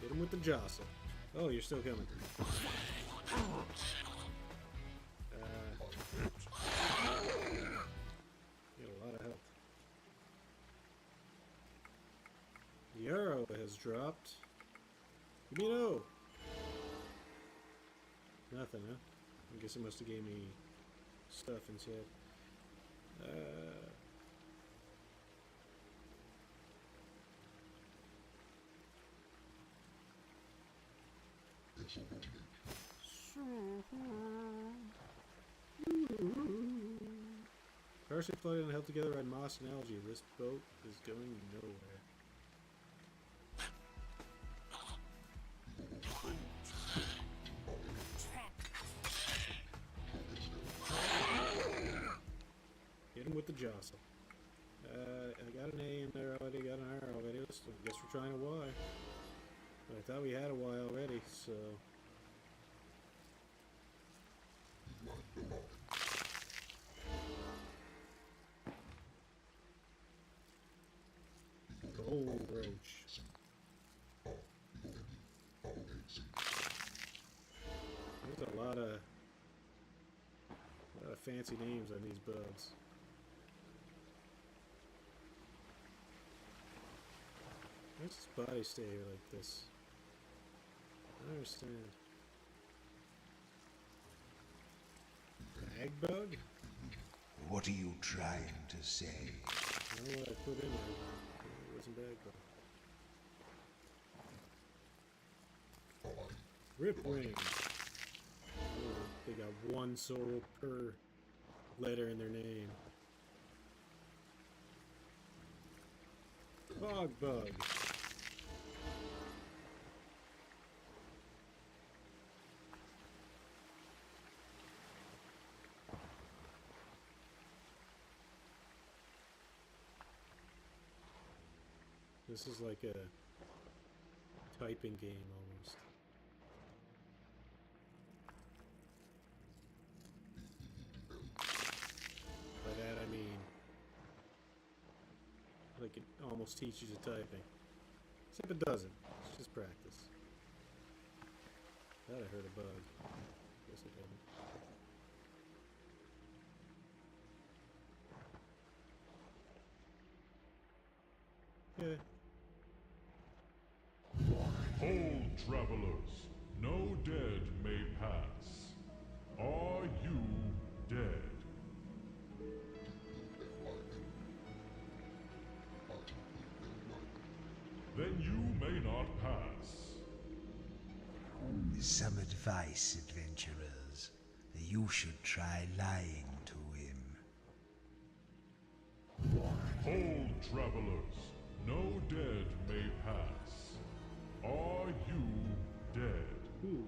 Hit him with the jostle. Oh, you're still coming. You got a lot of health. The arrow has dropped. Give me an O. Nothing, huh? I guess it must have gave me stuff instead. Partially floated and held together by moss and algae, this boat is going nowhere. Hit him with the jostle. I got an A in there already, got an R already. I guess we're trying a Y. But I thought we had a Y already, so... Gold roach. There's a lot of fancy names on these bugs. Why does his body stay here like this? I don't understand. Bag bug? What are you trying to say? I don't know what I put in there. It wasn't bag bug. Rip ring. Oh, they got one soul per letter in their name. Fog bug. This is like a typing game almost. By that I mean, like it almost teaches you typing. Except it doesn't. It's just practice. Thought I heard a bug. Guess I didn't. Yeah. Hold, travelers, no dead may pass. Are you dead? Then you may not pass. Some advice, adventurers. You should try lying to him. Hold, travelers, no dead may pass. Are you dead? Ooh,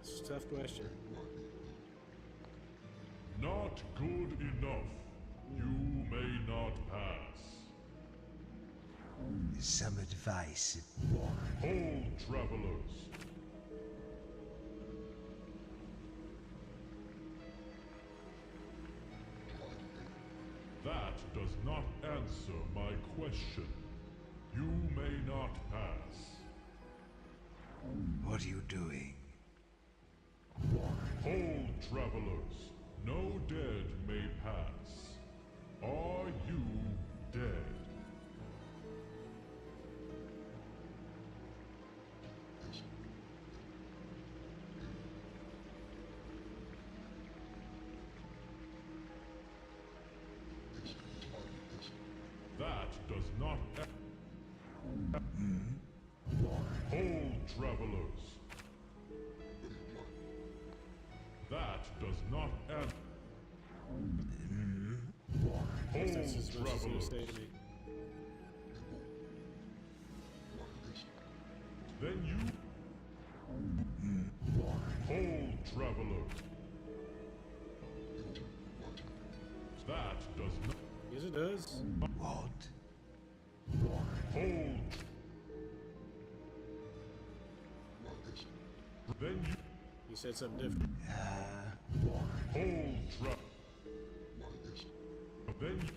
it's a tough question. Not good enough. You may not pass. Some advice. Hold, travelers. That does not answer my question. You may not pass. What are you doing? Hold, travelers. No dead may pass. Are you dead? That does not... Hold, travelers. That does not end. That's Hold, as much as he's gonna travelers. say to me. Then you... Hold, travelers. That does not... Yes, it does. What? Hold. Then you... He said something different. Hold, Then you...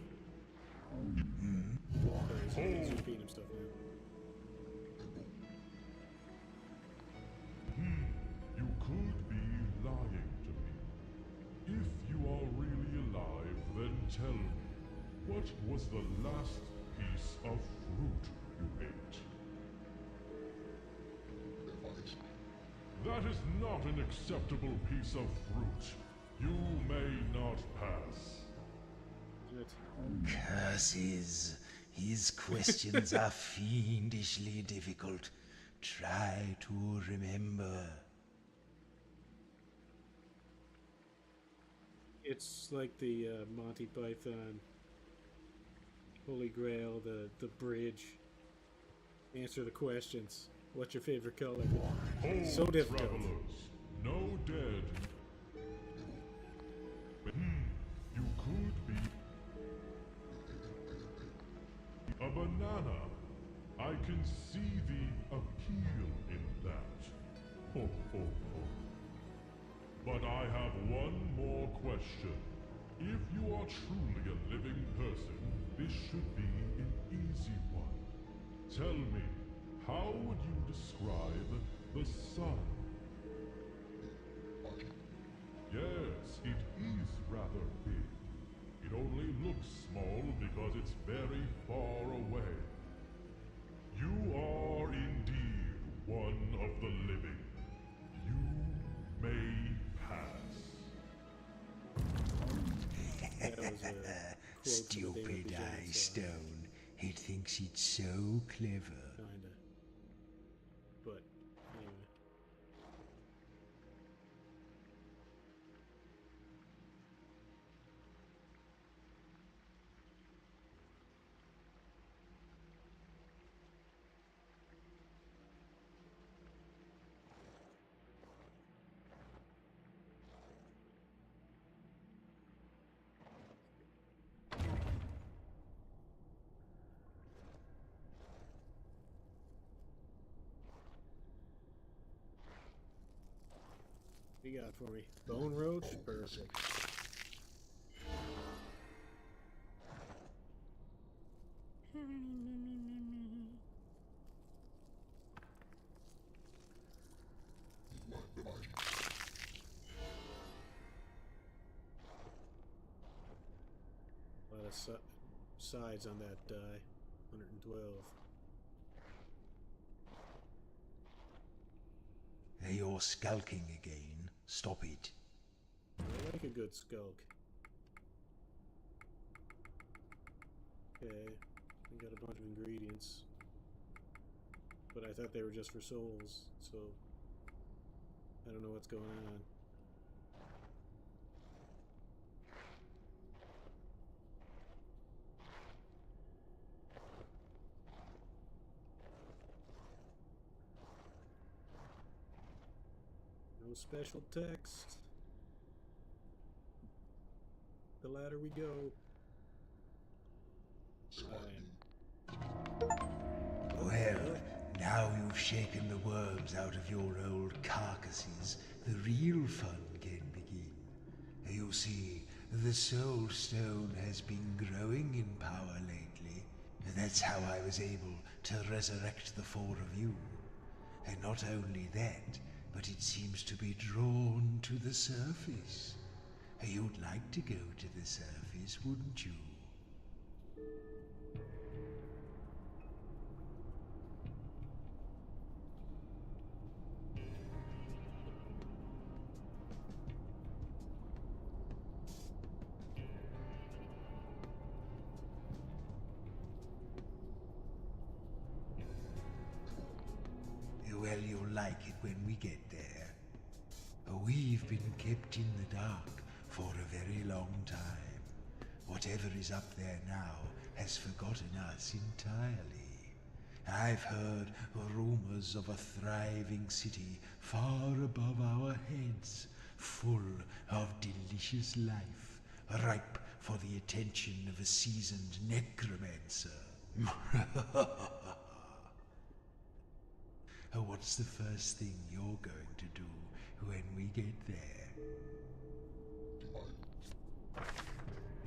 He's repeating himself now. You could be lying to me. If you are really alive, then tell me, what was the last piece of fruit you ate? That is not an acceptable piece of fruit. You may not pass. Good. Curses. His questions are fiendishly difficult. Try to remember. It's like the Monty Python Holy Grail, the bridge. Answer the questions. What's your favorite color? Hold, So difficult. travelers. No dead. You could be a banana. I can see the appeal in that. Ho, ho, ho. But I have one more question. If you are truly a living person, this should be an easy one. Tell me, how would you describe the sun? Yes, it is rather big. It only looks small because it's very far away. You are indeed one of the living. You may pass. That was a quote from the Stupid David Bejamin Eye song. Stone. It thinks it's so clever. Kinda. But, anyway. What you got for me? Bone roach? Perfect. A lot of sides on that die. 112. You're skulking again. Stop it. I like a good skulk. Okay, we got a bunch of ingredients. But I thought they were just for souls, so I don't know what's going on. No special text. The ladder we go. Well, now you've shaken the worms out of your old carcasses, the real fun can begin. You see, the Soul Stone has been growing in power lately. That's how I was able to resurrect the four of you. And not only that, but it seems to be drawn to the surface. You'd like to go to the surface, wouldn't you? Well, you'll like it when we get there. We've been kept in the dark for a very long time. Whatever is up there now has forgotten us entirely. I've heard rumors of a thriving city far above our heads, full of delicious life, ripe for the attention of a seasoned necromancer. What's the first thing you're going to do when we get there?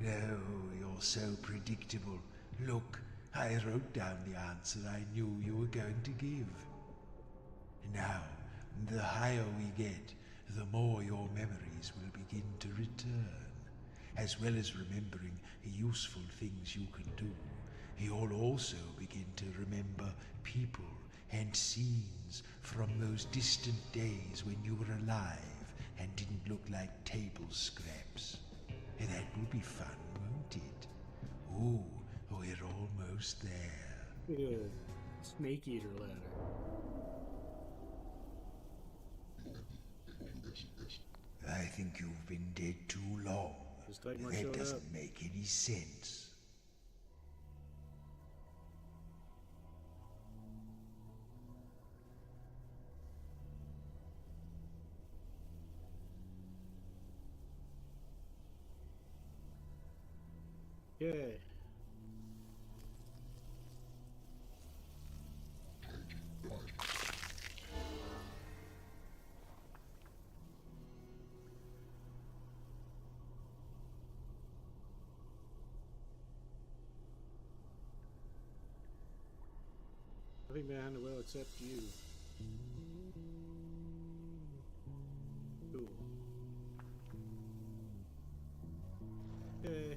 No, you're so predictable. Look, I wrote down the answer I knew you were going to give. Now, the higher we get, the more your memories will begin to return. As well as remembering useful things you can do, you'll also begin to remember people and scenes from those distant days when you were alive and didn't look like table scraps. That will be fun, won't it? Ooh, we're almost there. Good. Snake eater ladder. I think you've been dead too long. Just like Mark That showed doesn't up. make any sense. Yay. Nothing behind the well except you. Cool. Okay.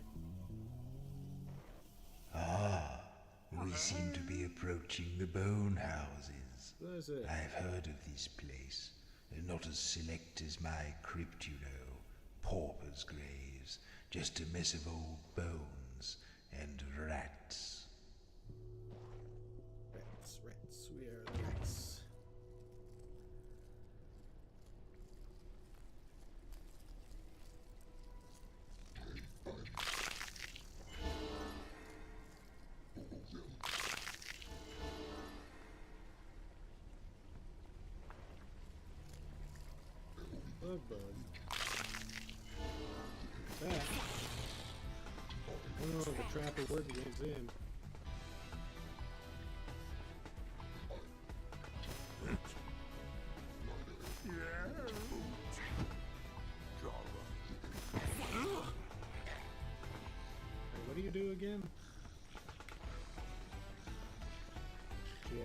We seem to be approaching the bone houses. What is it? I've heard of this place. They're not as select as my crypt, you know. Paupers' graves. Just a mess of old bones and rats. Rats, rats. We are the rats. Bug bug. That. I don't know if the trap will work against him. Hey, what do you do again? Yeah.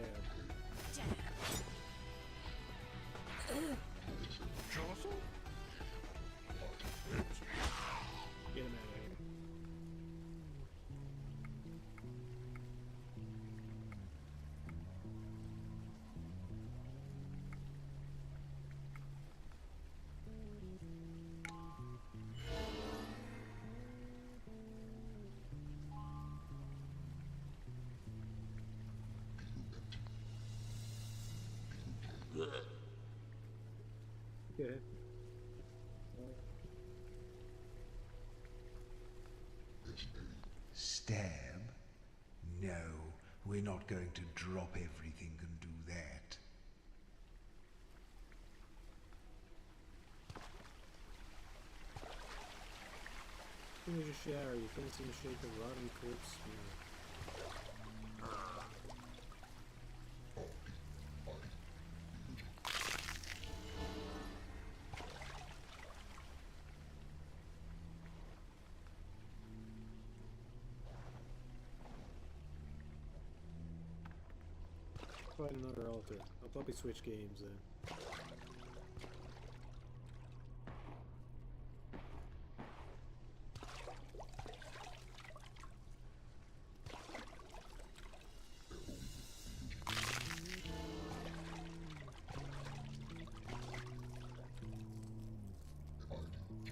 Get him out of here. Okay. Stab? No, we're not going to drop everything and do that. Finish your shower. You can't seem to shake the rotten corpse smell. Find another altar. I'll probably switch games then.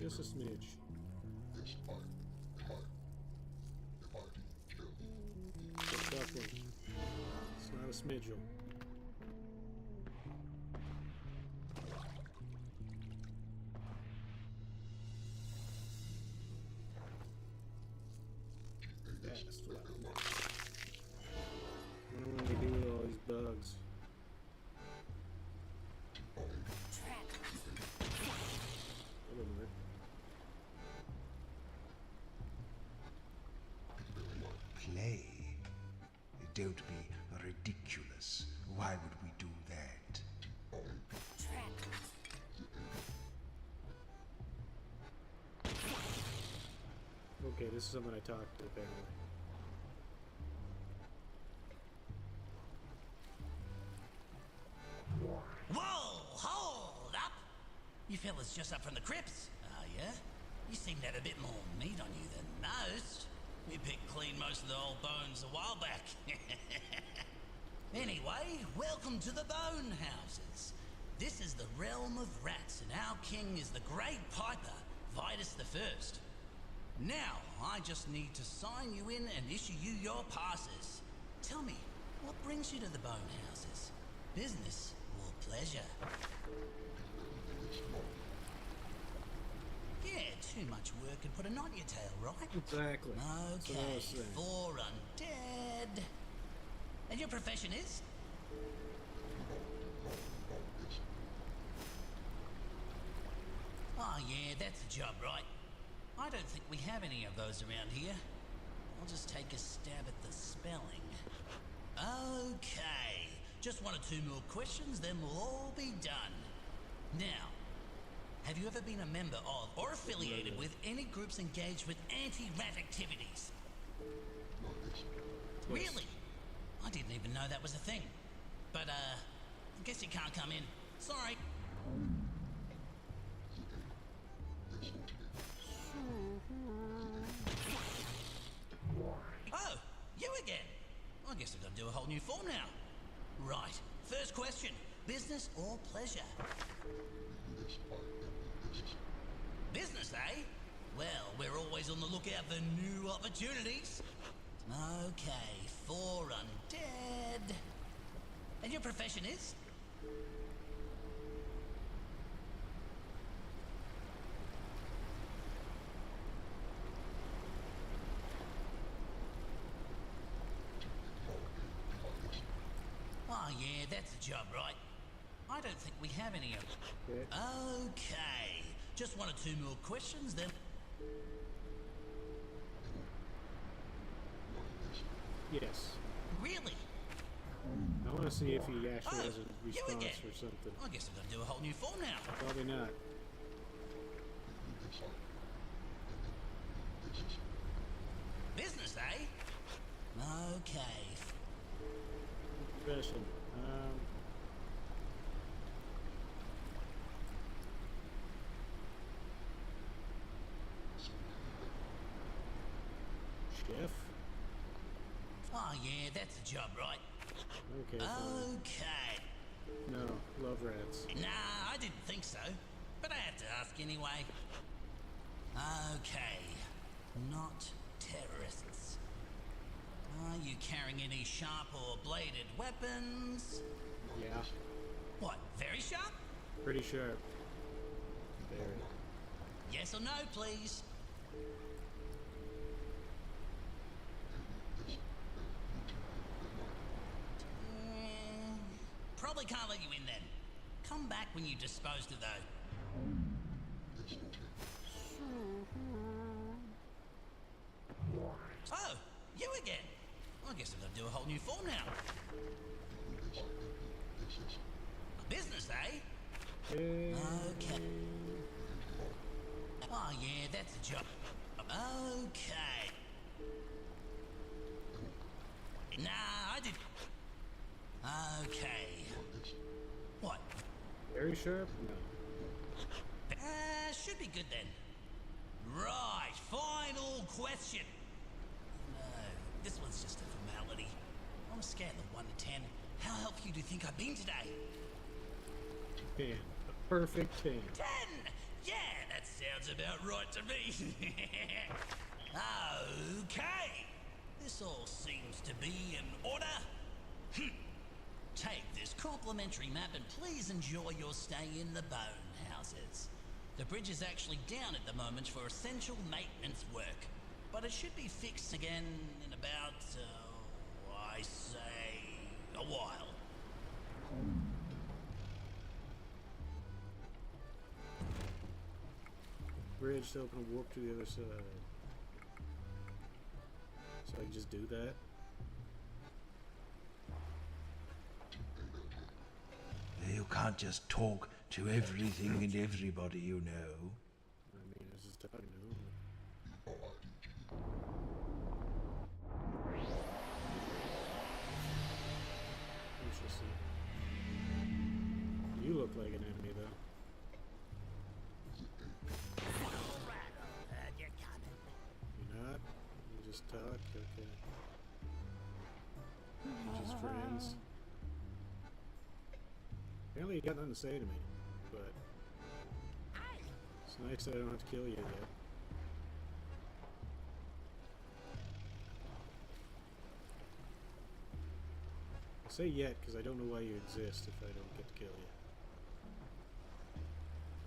Just a smidge. It's a tough one. It's not a smidgel. Fast one. I don't know what to do with all these bugs. That wouldn't work. Play? Don't be ridiculous. Why would we do that? Okay, this is someone I talked to apparently. Whoa! Hold up! You fellas just up from the crypts, are ya? You seem to have a bit more meat on you than most. We picked clean most of the old bones a while back. Anyway, welcome to the Bone Houses. This is the realm of rats, and our king is the Great Piper, Vitus the First. Now, I just need to sign you in and issue you your passes. Tell me, what brings you to the Bone Houses? Business or pleasure? Yeah, too much work could put a knot in your tail, right? Exactly. That's what I was Okay, saying. 4 undead. And your profession is? Oh yeah, that's a job, right? I don't think we have any of those around here. I'll just take a stab at the spelling. Okay, just 1 or 2 more questions, then we'll all be done. Now, have you ever been a member of or affiliated with any groups engaged with anti-rat activities? Really? I didn't even know that was a thing. but I guess you can't come in. Sorry. Oh, you again. I guess I've got to do a whole new form now. Right, first question. Business or pleasure? Business, eh? Well, we're always on the lookout for new opportunities. Okay, 4 undead. And your profession is? Oh yeah, that's a job, right? I don't think we have any of Okay. Okay, just 1 or 2 more questions then. Yes. Really? I want to see if he actually has a you response again. or something. I guess I've got to do a whole new form now. Probably not. Business, eh? Okay. Profession. Chef? Oh yeah, that's a job, right? Okay, fine. Okay. No, love rats. Nah, I didn't think so. But I had to ask anyway. Okay. Not terrorists. Are you carrying any sharp or bladed weapons? Yeah, What, very sharp? pretty sharp. Very. Yes or no, please? Probably can't let you in then. Come back when you disposed of those. Oh, you again. I guess I've got to do a whole new form now. Business, eh? Okay. Okay. Oh yeah, that's a job. Okay. Nah, I did. Okay. What? Very sharp? No. Should be good then. Right, final question. No, this one's just a formality. On a scale of 1 to 10, how helpful do you think I've been today? 10. A perfect 10. 10! Yeah, that sounds about right to me. Okay. This all seems to be in order. Take this complimentary map and please enjoy your stay in the bone houses. The bridge is actually down at the moment for essential maintenance work, but it should be fixed again in about, I say, a while. Bridge to open a warp to the other side. So I can just do that? You can't just talk to everything and everybody you know. I mean, I was just talking to him. We shall see. You look like an enemy, though. You're not? You just talk? Okay. Just friends. Apparently you got nothing to say to me, but it's nice that I don't have to kill you yet. I say yet because I don't know why you exist if I don't get to kill you.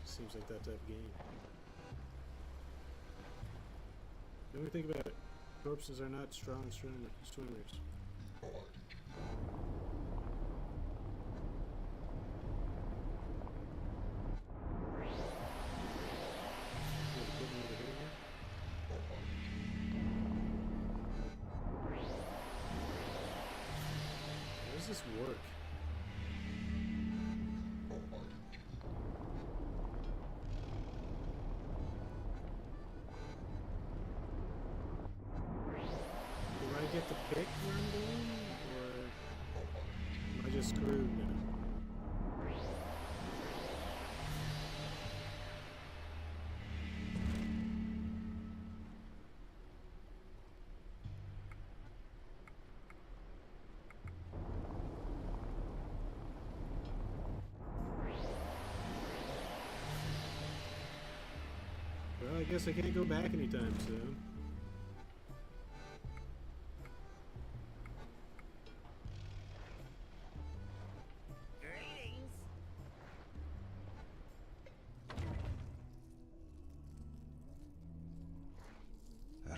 Seems like that type of game. The only thing about it, corpses are not strong swimmers. How does this work? Do I get to pick where I'm going, or am I just screwed now. Well, I guess I can't go back anytime soon. Greetings.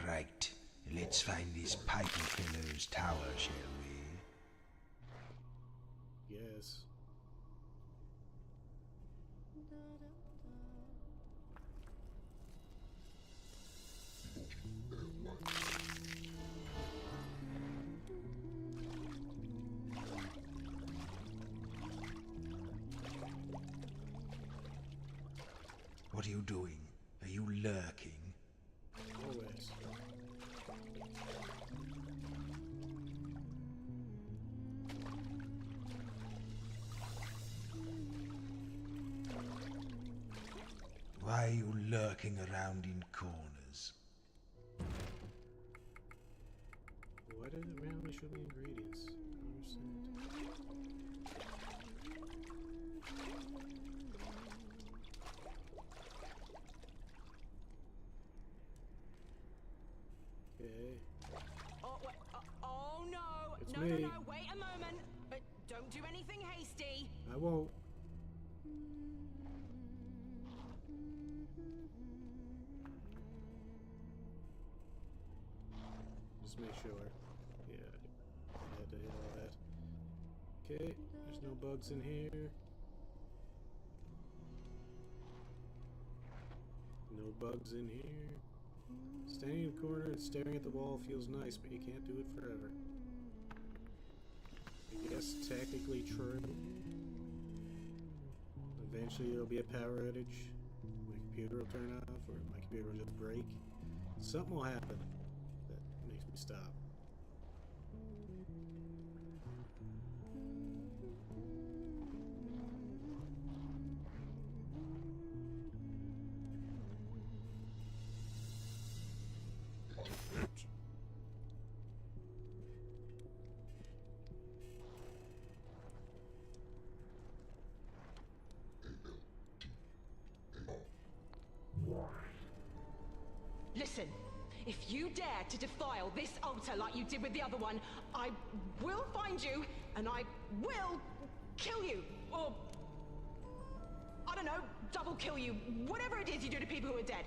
Right, let's find this Piper fellow's tower, shall we? Yes. What are you doing? Are you lurking? Always. Why are you lurking around in corners? Why did it randomly show me ingredients? I don't understand. Okay. Oh, wait, oh no! It's no, me. no, no! Wait a moment! Don't do anything hasty. I won't. Just make sure. Yeah, I had to hit all that. Okay, there's no bugs in here. No bugs in here. Standing in the corner and staring at the wall feels nice, but you can't do it forever. I guess technically true. Eventually there'll be a power outage. My computer will turn off, or my computer will just break. Something will happen that makes me stop. Listen, if you dare to defile this altar like you did with the other one, I will find you and I will kill you. Or, I don't know, double kill you. Whatever it is you do to people who are dead.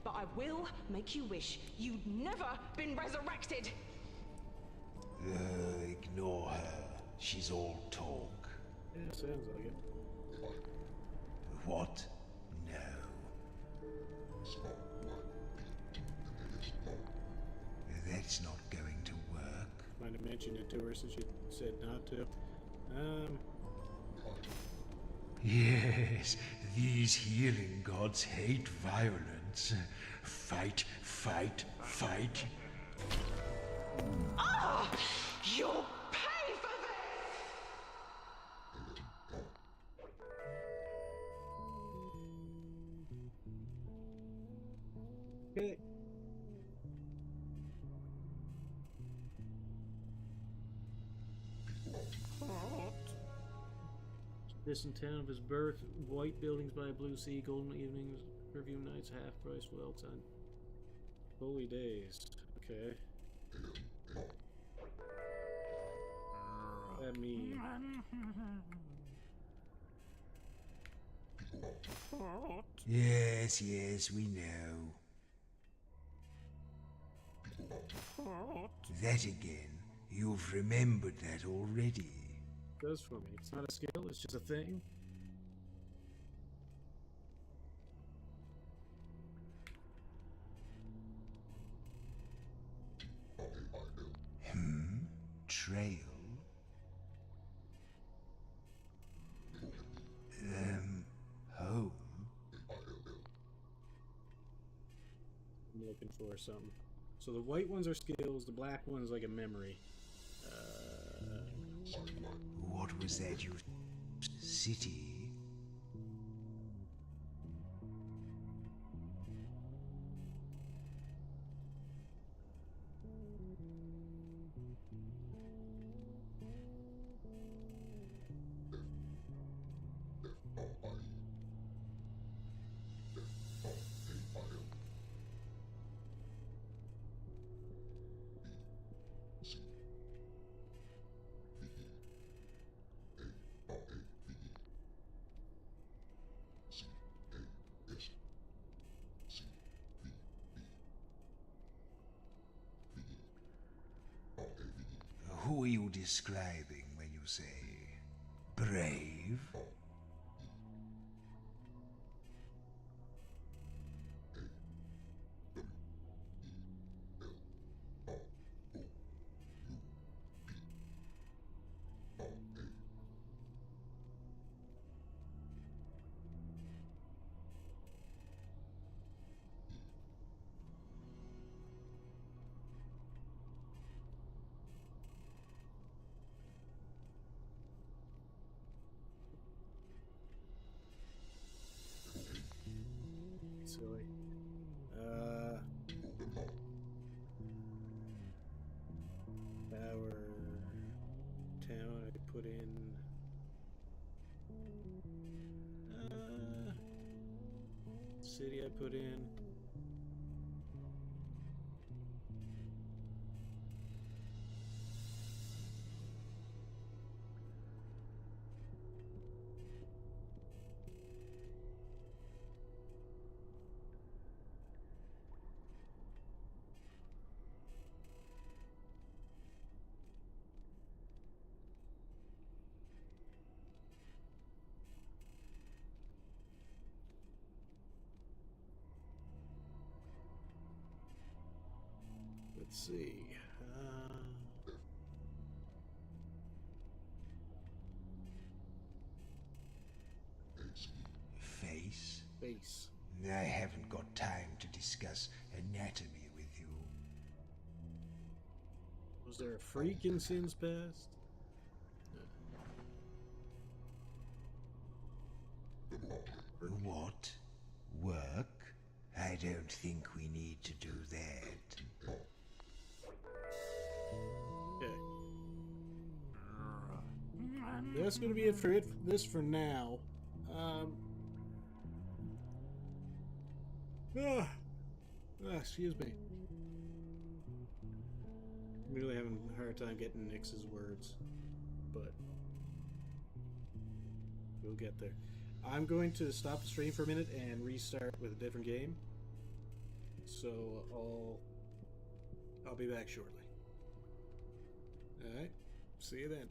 But I will make you wish you'd never been resurrected. Ignore her. She's all talk. Yeah, sounds like it. What? No. That's not going to work. Might have mentioned it to her since she said not to. Yes, these healing gods hate violence. Fight, fight, fight. Ah! You'll pay for this! Okay. Distant town of his birth, white buildings by a blue sea, golden evenings, perfume nights, half price, well done. Holy days. Okay. What that mean? Yes, yes, we know. That again. You've remembered that already. It does for me. It's not a skill, it's just a thing. Trail. Home. I'm looking for something. So the white ones are skills, the black one's like a memory. What was that you... city? Who are you describing when you say brave? Silly. Our town I put in. City I put in. Let's see. Face? Base. I haven't got time to discuss anatomy with you. Was there a freak in Sin's past? What? Work? I don't think we need to do that. Okay. That's going to be it for this for now. Excuse me. I'm really having a hard time getting Nyx's words, but we'll get there. I'm going to stop the stream for a minute and restart with a different game. So I'll be back shortly. All right. See you then.